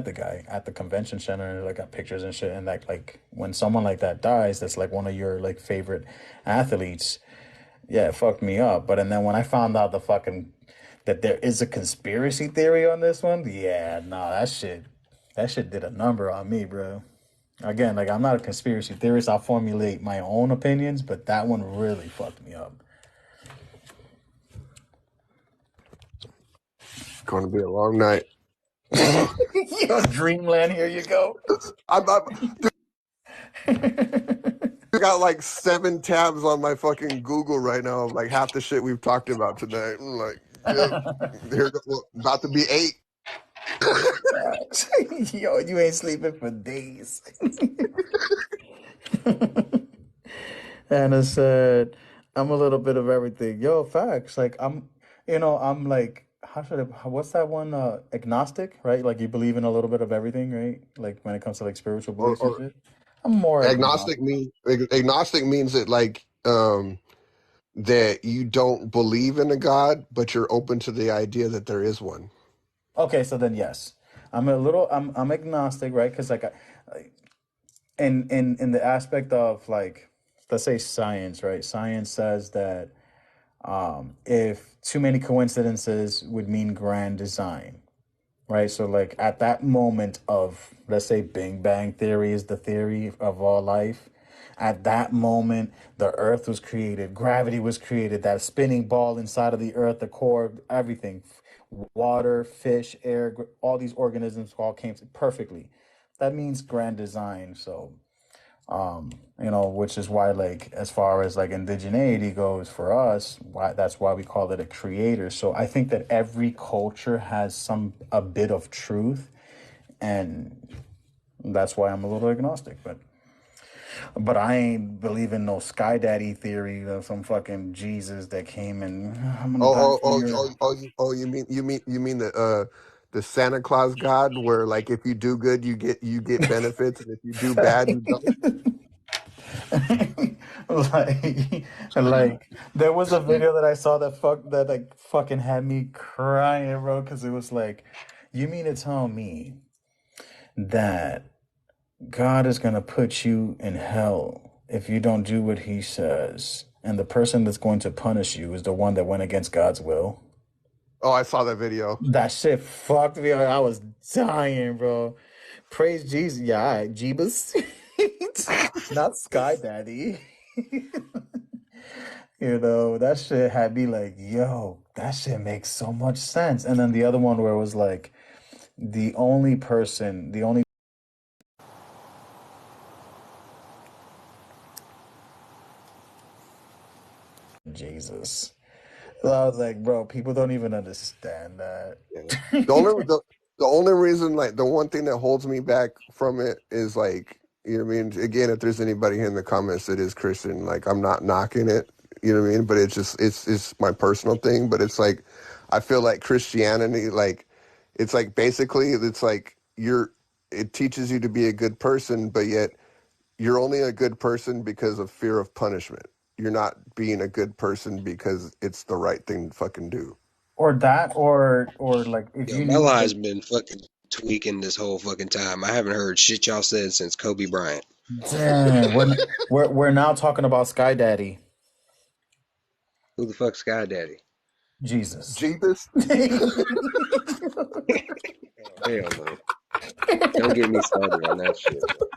the guy at the convention center, and like got pictures and shit. And like when someone like that dies, that's like one of your like favorite athletes. Yeah, it fucked me up. But and then when I found out that there is a conspiracy theory on this one, yeah, nah, that shit did a number on me, bro. Again, like I'm not a conspiracy theorist. I'll formulate my own opinions, but that one really fucked me up. It's gonna be a long night. Yo, Dreamland, here you go. I got like 7 tabs on my fucking Google right now of like half the shit we've talked about tonight. I'm like, yep, about to be 8. Yo, you ain't sleeping for days. Anna said, I'm a little bit of everything. Yo, facts. Like I'm like, what's that one? Agnostic, right? Like you believe in a little bit of everything, right? Like when it comes to like spiritual beliefs and Or shit. I'm more agnostic agnostic. means agnostic means that like that you don't believe in a God, but you're open to the idea that there is one. Okay, so then yes, I'm agnostic, right? Because like in the aspect of like, let's say science, right? Science says that if too many coincidences would mean grand design, right? So like at that moment of, let's say, Big Bang theory is the theory of all life. At that moment, the earth was created, gravity was created, that spinning ball inside of the earth, the core, everything, water, fish, air, all these organisms all came perfectly. That means grand design. So which is why, like, as far as like indigeneity goes for us, why that's why we call it a creator. So I think that every culture has a bit of truth, and that's why I'm a little agnostic. But I ain't believing no sky daddy theory of some fucking Jesus that came and I'm gonna die Oh, for oh, oh, your. you mean the Santa Claus God, where like if you do good, you get benefits, and if you do bad, you don't. like there was a video that I saw that like fucking had me crying, bro, because it was like, you mean to tell me that God is gonna put you in hell if you don't do what he says, and the person that's going to punish you is the one that went against God's will? Oh, I saw that video. That shit fucked me up. I was dying, bro. Praise Jesus. Yeah, all right, Jeebus. Not Sky Daddy. That shit had me like, yo, that shit makes so much sense. And then the other one where it was like, the only Jesus. So I was like, bro, people don't even understand that. Yeah. The only the only reason, like the one thing that holds me back from it is like, you know what I mean? Again, if there's anybody here in the comments that is Christian, like I'm not knocking it, you know what I mean? But it's just it's my personal thing. But it's like I feel like Christianity, like it's like basically it's like it teaches you to be a good person, but yet you're only a good person because of fear of punishment. You're not being a good person because it's the right thing to fucking do. Or that, or like if Yo, you my knew like, lie's been fucking tweaking this whole fucking time. I haven't heard shit y'all said since Kobe Bryant. damn, we're now talking about Sky Daddy. Who the fuck's Sky Daddy? Jesus. Jeebus. Oh, hell no. Don't get me started on that shit, bro.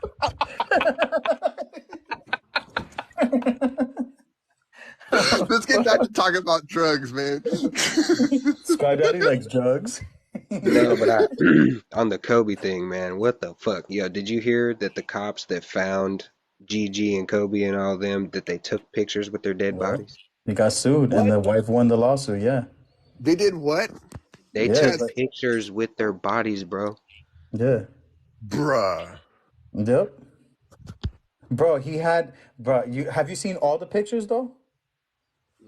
Let's get back to talking about drugs, man. Sky Daddy likes drugs. No, but on the Kobe thing, man, what the fuck? Yo, did you hear that the cops that found Gigi and Kobe and all them, that they took pictures with their dead Well, bodies? he got sued, and What? the wife won the lawsuit. Yeah, They did what? They yeah, took That's but pictures with their bodies, bro. yeah, bruh. yep, bro. Bro. Have you seen all the pictures though?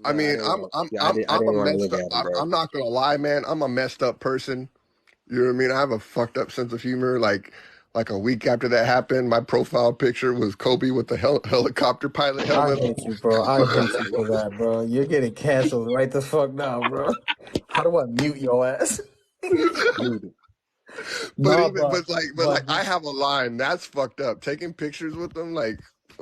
I No, I mean, didn't I'm want. I'm Yeah, I'm I I'm a didn't want to messed look up. at them, bro. I'm not gonna lie, man. I'm a messed up person. You know what I mean? I have a fucked up sense of humor. Like a week after that happened, my profile picture was Kobe with the helicopter pilot I helmet on. hate you, bro. I hate you for that, bro. You're getting canceled right the fuck now, bro. How do I mute your ass? Muted. No, But I have a line that's fucked up. Taking pictures with them,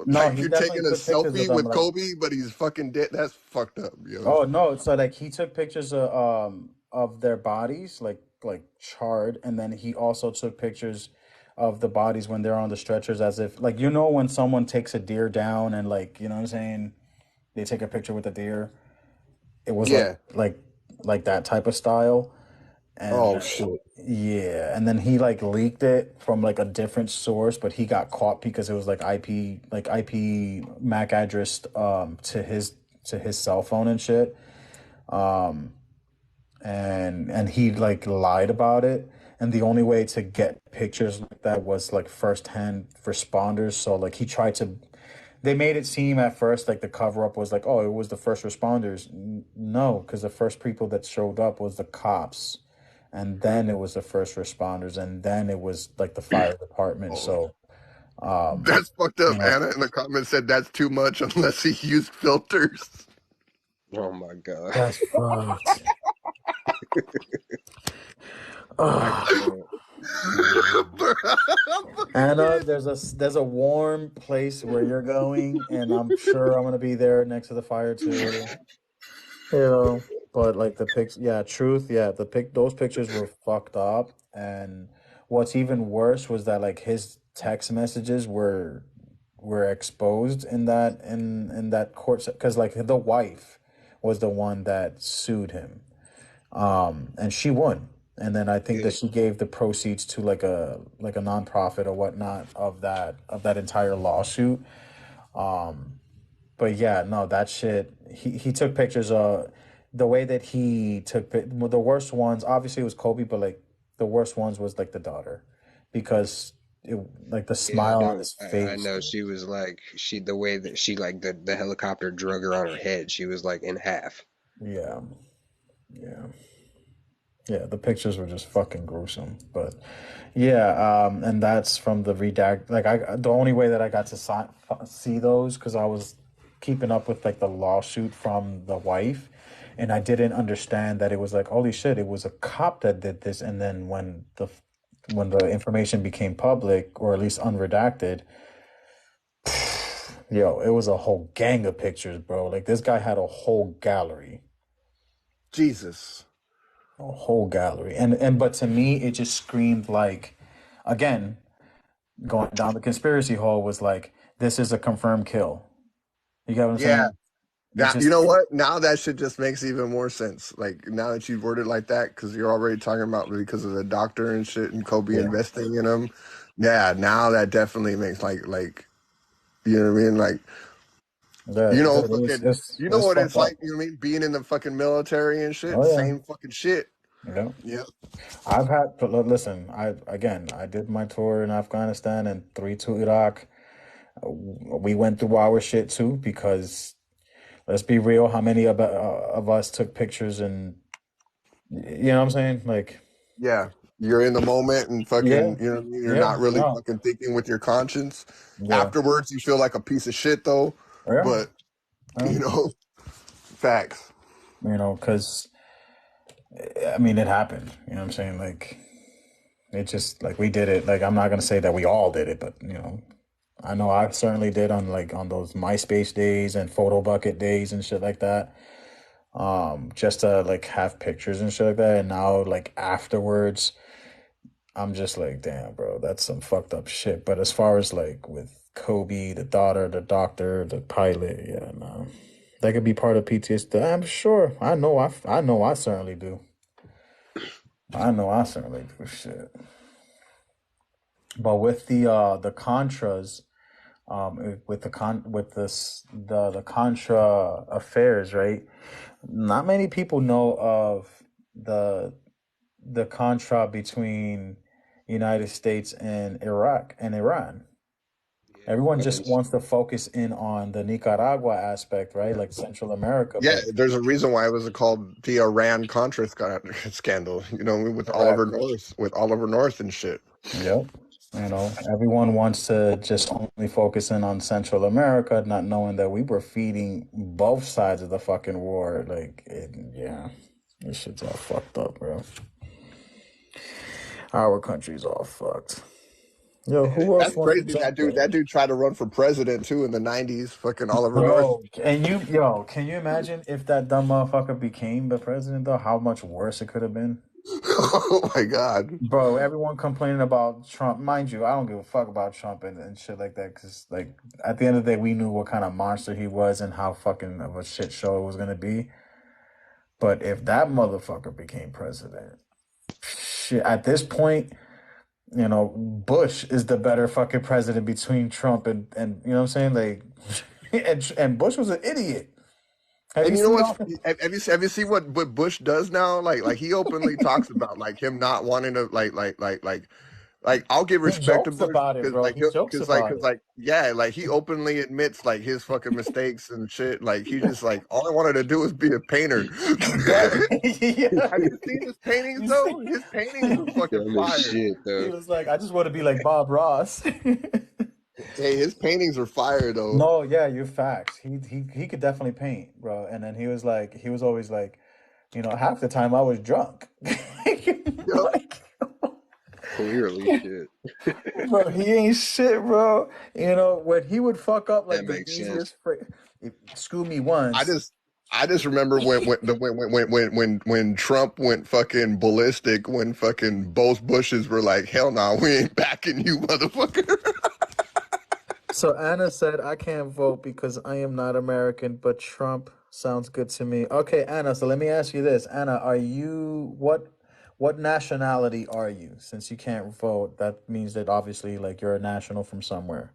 no, like he you're definitely taking a took pictures of selfie them. with Like, Kobe, but he's fucking dead. That's fucked up, yo. oh no, so like he took pictures of their bodies, like charred, and then he also took pictures of the bodies when they're on the stretchers, as if like when someone takes a deer down and like what I'm saying, they take a picture with the deer. It was Yeah. like that type of style. And Oh shit. yeah, and then he like leaked it from like a different source, but he got caught because it was like IP MAC address to his cell phone and shit. Um and he like lied about it. And the only way to get pictures like that was like first-hand responders. So like he tried to they made it seem at first like the cover up was like, oh, it was the first responders. No, because the first people that showed up was the cops, and then it was the first responders, and then it was like the fire department. Oh, So, um, that's fucked you up. know, Anna in the comments said that's too much unless he used filters. Oh my god. That's fucked. I Ugh. can't. I'm fucking Anna, dead. there's a warm place where you're going, and I'm sure I'm gonna be there next to the fire too. You know, but like the pics, yeah, truth, yeah, those pictures were fucked up, and what's even worse was that like his text messages were exposed in that court because like the wife was the one that sued him, and she won. And then I think Yeah. that she gave the proceeds to like a nonprofit or whatnot of that entire lawsuit. But yeah, no, that shit. He took pictures of the way that he took well, the worst ones. Obviously, it was Kobe, but like the worst ones was like the daughter, because it like the Yeah, I smile on know. his I face. know she was like the way that she like the helicopter drug her on her head. She was like in half. Yeah, yeah, yeah. The pictures were just fucking gruesome. But yeah, and that's from the redact. Like the only way that I got to see those because I was keeping up with like the lawsuit from the wife, and I didn't understand that it was like holy shit, it was a cop that did this, and then when the information became public or at least unredacted, yo, it was a whole gang of pictures, bro. Like this guy had a whole gallery. Jesus. A whole gallery. And but to me it just screamed like, again, going down the conspiracy hole, was like this is a confirmed kill. You get what I'm Yeah. saying? It's Now, you know just what? Now that shit just makes even more sense. Like, now that you've worded like that, because you're already talking about because of the doctor and shit and Kobe yeah. investing in him. Yeah, now that definitely makes you know what I mean? Like, fucking, you know It's what fucked it's up. like, you know what I mean? Being in the fucking military and shit, Oh yeah. same fucking shit. Yeah. Yeah. I've had but listen, I did my tour in Afghanistan and 3 to Iraq. We went through our shit too because let's be real, how many of us took pictures and you know what I'm saying? Like, Yeah. You're in the moment and yeah, fucking, you know what I mean? You're yeah, not really no, fucking thinking with your conscience. yeah, Afterwards, you feel like a piece of shit though. yeah, But, yeah. you know, facts. Because I mean, it happened. You know what I'm saying? Like, it just like we did it. Like, I'm not gonna say that we all did it, but I know I certainly did on those MySpace days and photo bucket days and shit like that. Just to like have pictures and shit like that. And now, like afterwards, I'm just like, damn, bro, that's some fucked up shit. But as far as like with Kobe, the daughter, the doctor, the pilot, yeah, no, that could be part of PTSD. I'm sure. I know. I certainly do. I know. I certainly do. Shit. But with the Contras, with the Contra affairs, right? Not many people know of the Contra between United States and Iraq and Iran. Yeah, Everyone but just wants to focus in on the Nicaragua aspect, right? Like Central America, Yeah, but there's a reason why it was called the Iran Contra scandal. You know, correct. With Oliver North and shit. Yep. Everyone wants to just only focus in on Central America, not knowing that we were feeding both sides of the fucking war. Yeah, this shit's all fucked up, bro. Our country's all fucked. Yo, who else That's wants to crazy. jump in? That dude tried to run for president too in the '90s. Fucking Oliver North. Bro, can you imagine if that dumb motherfucker became the president though? How much worse it could have been? Oh my god. Bro, everyone complaining about Trump. Mind you, I don't give a fuck about Trump and shit like that. Because, like, at the end of the day, we knew what kind of monster he was and how fucking of a shit show it was going to be. But if that motherfucker became president, shit, at this point, Bush is the better fucking president between Trump and you know what I'm saying? Like, and Bush was an idiot. Have you And you know seen what's all? have you seen what Bush does now? Like he openly talks about like him not wanting to like I'll give He respect to jokes Bush about it, because bro. He jokes about cause it. like yeah, like he openly admits like his fucking mistakes and shit. Like he just like all I wanted to do was be a painter. Exactly. Yeah. Have you seen his paintings You see? though? His paintings are fucking dumb as fire. shit He though. was like, I just want to be like Bob Ross. Hey, his paintings are fire though. No, yeah, you're facts. He could definitely paint, bro. And then he was always like, half the time I was drunk. Yup. Like, Clearly, shit. bro, he ain't shit, bro. When he would fuck up That like the makes sense. easiest phrase, screw me I once. just I just remember when Trump went fucking ballistic when fucking both Bushes were like, hell no, we ain't backing you, motherfucker. So Anna said, I can't vote because I am not American, but Trump sounds good to me. Okay, Anna, so let me ask you this. Anna, what nationality are you? Since you can't vote, that means that obviously like you're a national from somewhere.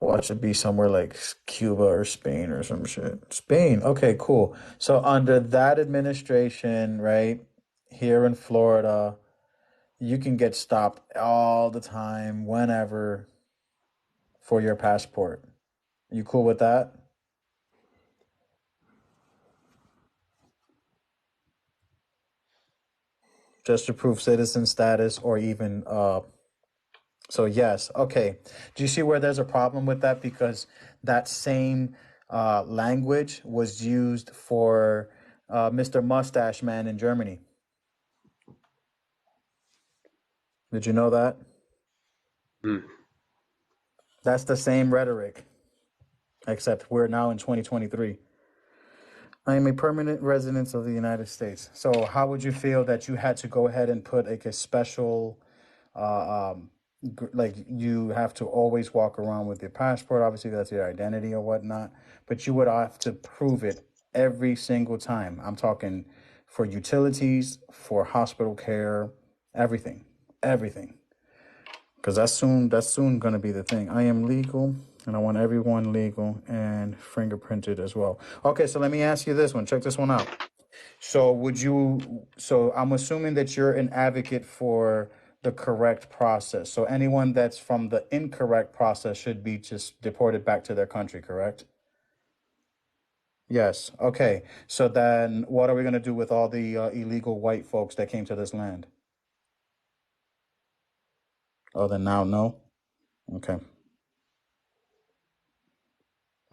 Well, it should be somewhere like Cuba or Spain or some shit. Spain. Okay, cool. So under that administration, right, here in Florida, you can get stopped all the time, whenever, for your passport. You cool with that? Just to prove citizen status or even so yes. Okay. Do you see where there's a problem with that? Because that same language was used for Mr. Mustache Man in Germany. Did you know that? Hmm. That's the same rhetoric, except we're now in 2023. I am a permanent resident of the United States. So how would you feel that you had to go ahead and put like a special like you have to always walk around with your passport. Obviously, that's your identity or whatnot, but you would have to prove it every single time. I'm talking for utilities, for hospital care, everything, everything, because that's soon going to be the thing. I am legal, and I want everyone legal and fingerprinted as well. Okay, so let me ask you this one. Check this one out. So I'm assuming that you're an advocate for the correct process. So anyone that's from the incorrect process should be just deported back to their country, correct? Yes. Okay. So then what are we going to do with all the illegal white folks that came to this land? Oh, then now no. Okay.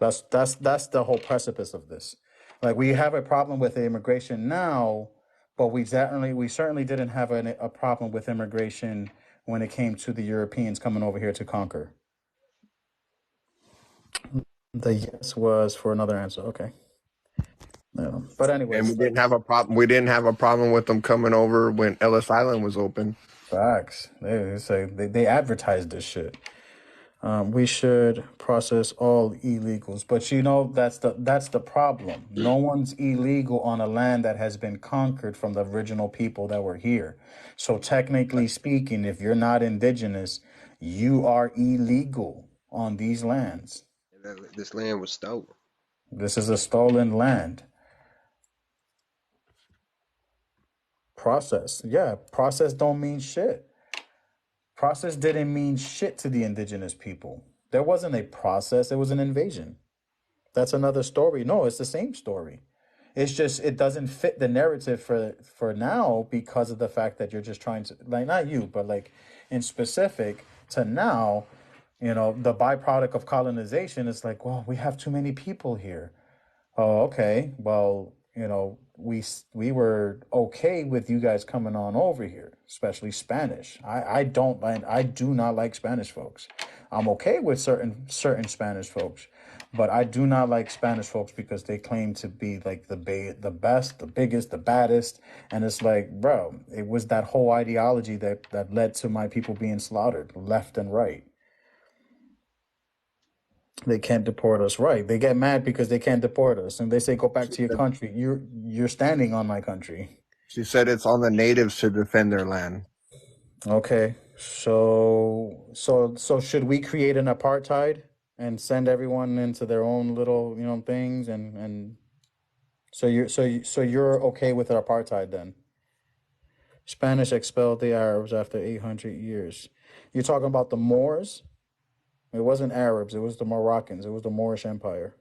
That's the whole precipice of this. Like we have a problem with immigration now, but we certainly didn't have a problem with immigration when it came to the Europeans coming over here to conquer. The yes was for another answer. Okay. Yeah. But And anyways, we didn't have a problem. We didn't have a problem with them coming over when Ellis Island was open. facts. They say they advertised this shit. We should process all illegals, but that's the problem. No one's illegal on a land that has been conquered from the original people that were here. So technically speaking, if you're not indigenous, you are illegal on these lands. This land was stolen. This is a stolen land. Process, yeah, process don't mean shit. Process didn't mean shit to the indigenous people. There wasn't a process; it was an invasion. That's another story. No, it's the same story. It's just it doesn't fit the narrative for now because of the fact that you're just trying to, like, not you, but like in specific to now, the byproduct of colonization is like, well, we have too many people here. Oh, okay. Well, we were okay with you guys coming on over here, especially Spanish. I do not like Spanish folks. I'm okay with certain Spanish folks, but I do not like Spanish folks because they claim to be like the best, the biggest, the baddest, and it's like, bro, it was that whole ideology that led to my people being slaughtered left and right. They can't deport us, right? They get mad because they can't deport us, and they say, "Go back to your country." You're standing on my country. She said it's on the natives to defend their land. Okay, so should we create an apartheid and send everyone into their own little things and so you're okay with apartheid then? Spanish expelled the Arabs after 800 years. You're talking about the Moors? It wasn't Arabs. It was the Moroccans. It was the Moorish Empire.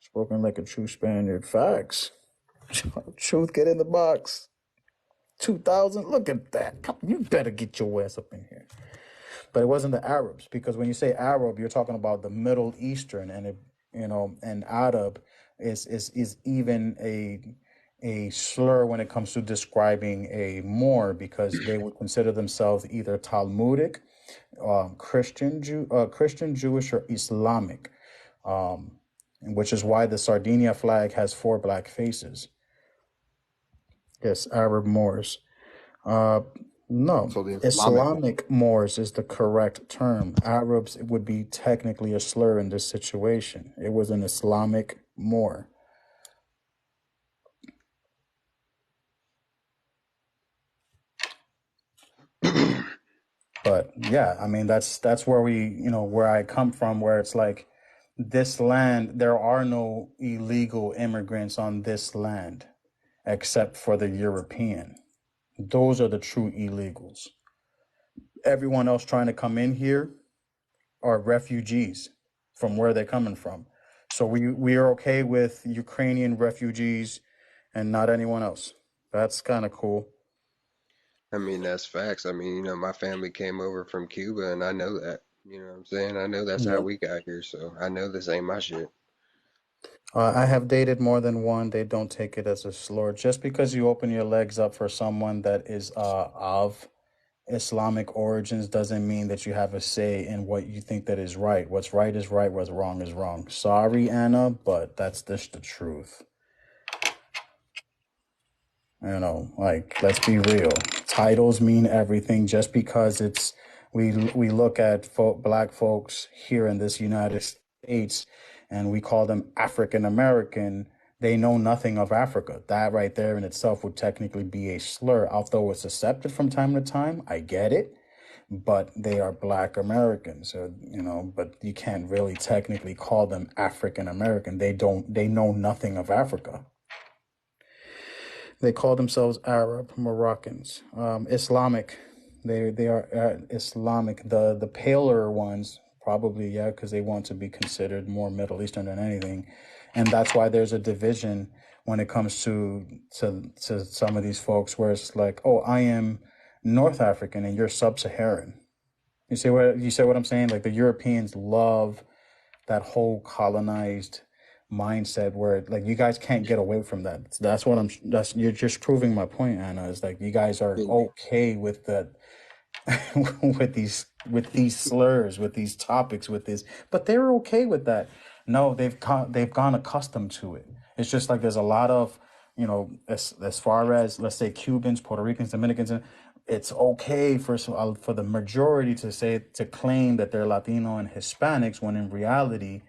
Spoken like a true Spaniard. Facts. Truth, get in the box. 2000. Look at that. You better get your ass up in here. But it wasn't the Arabs, because when you say Arab, you're talking about the Middle Eastern, and and Arab is even a slur when it comes to describing a Moor, because they would consider themselves either Talmudic, Christian, Jewish, or Islamic, which is why the Sardinia flag has 4 black faces. Yes, Arab Moors. No, So the Islamic. Islamic Moors is the correct term. Arabs would be technically a slur in this situation. It was an Islamic Moor. But yeah, I mean that's where where I come from, where it's like this land, there are no illegal immigrants on this land except for the European. Those are the true illegals. Everyone else trying to come in here are refugees from where they're coming from. So we are okay with Ukrainian refugees and not anyone else. That's kind of cool. I mean, that's facts. I mean, my family came over from Cuba, and I know that. You know what I'm saying? I know that's how Yeah. we got here, so I know this ain't my shit. I have dated more than one. They don't take it as a slur. Just because you open your legs up for someone that is of Islamic origins doesn't mean that you have a say in what you think that is right. What's right is right. What's wrong is wrong. Sorry, Anna, but that's just the truth. Like, let's be real. Titles mean everything. Just because we look at black folks here in this United States and we call them African American, they know nothing of Africa. That right there in itself would technically be a slur. Although it's accepted from time to time, I get it, but they are black Americans. So, but you can't really technically call them African American. They know nothing of Africa. They call themselves Arab Moroccans, Islamic. They are Islamic. The paler ones probably, yeah, because they want to be considered more Middle Eastern than anything, and that's why there's a division when it comes to some of these folks, where it's like, oh, I am North African and you're Sub-Saharan. You see what I'm saying? Like, the Europeans love that whole colonized mindset, where like you guys can't get away from that. That's you're just proving my point, Anna. Is like you guys are Bingo. okay with that, with these slurs, with these topics, with this, but they're okay with that. No, they've gone accustomed to it. It's just like there's a lot of, as far as, let's say, Cubans, Puerto Ricans, Dominicans, it's okay for the majority to claim that they're Latino and Hispanics, when in reality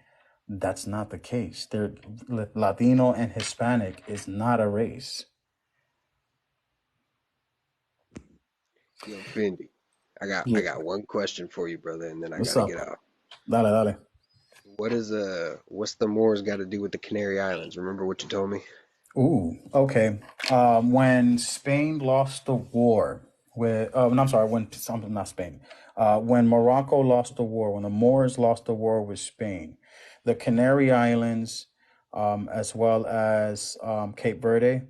that's not the case. They're Latino and Hispanic is not a race. Yo, Fendi, I Yeah. got one question for you, brother, and then I What's gotta up? get out. Dale. What's the Moors got to do with the Canary Islands? Remember what you told me? Ooh, okay. When Spain lost the war with, no, I'm sorry, not Spain. When Morocco lost the war, when the Moors lost the war with Spain, the Canary Islands, as well as Cape Verde,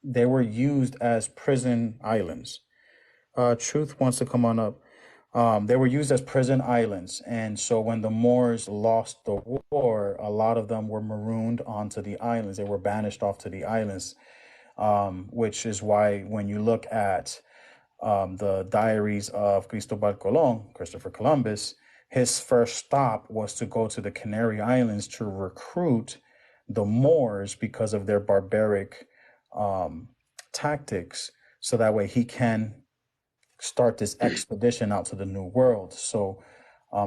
they were used as prison islands. Truth wants to come on up. They were used as prison islands. And so when the Moors lost the war, a lot of them were marooned onto the islands. They were banished off to the islands, which is why when you look at the diaries of Cristobal Colon, Christopher Columbus, his first stop was to go to the Canary Islands to recruit the Moors because of their barbaric tactics, so that way he can start this expedition out to the New World. So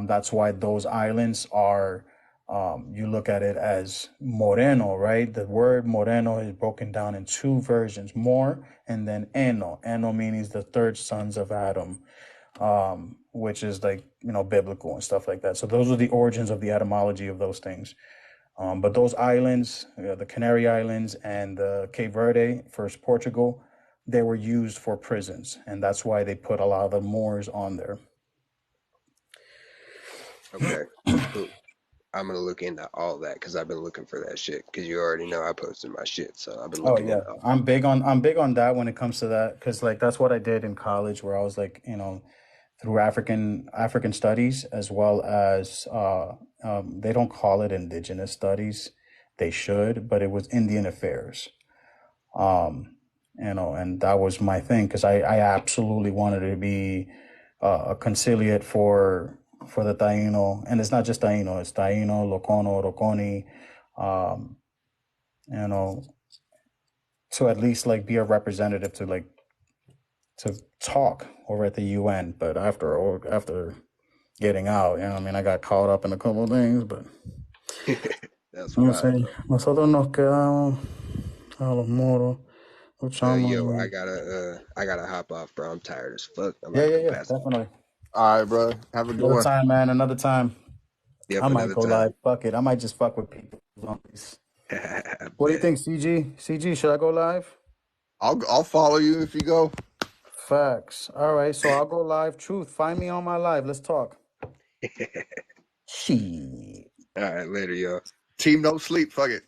that's why those islands are, you look at it as Moreno, right? The word Moreno is broken down in 2 versions, Mor and then Eno. Eno means the 3rd sons of Adam, which is like, biblical and stuff like that. So those are the origins of the etymology of those things. But those islands, the Canary Islands and the Cape Verde, first Portugal, they were used for prisons, and that's why they put a lot of the Moors on there. Okay, cool. I'm gonna look into all that because I've been looking for that shit. Because you already know I posted my shit, so I've been Oh looking yeah, into all. I'm big on that when it comes to that because like that's what I did in college where I was like through African studies as well as they don't call it indigenous studies, they should, but it was Indian affairs. Um, and that was my thing because I absolutely wanted to be a conciliate for the Taino, and it's not just Taino, it's Taino, Locono, Roconi, um, you know, to at least like be a representative to talk over at the UN. But after getting out, you know, I mean, I got caught up in a couple of things, but That's no wild, sé, bro. nosotros nos quedamos a los moros, luchamos. Yo, I gotta hop off, bro. I'm tired as fuck. I'm Yeah, about to yeah, go yeah, pass. definitely. All right, bro. Have a good Another one. time, man. Another time. I Yep, might another go time. live. Fuck it. I might just fuck with people. What do you Bet. think, CG? CG, should I go live? I'll follow you if you go. Facts. All right, so I'll go live. Truth, find me on my live. Let's talk. Shit. All right, later, yo. Team no sleep. Fuck it.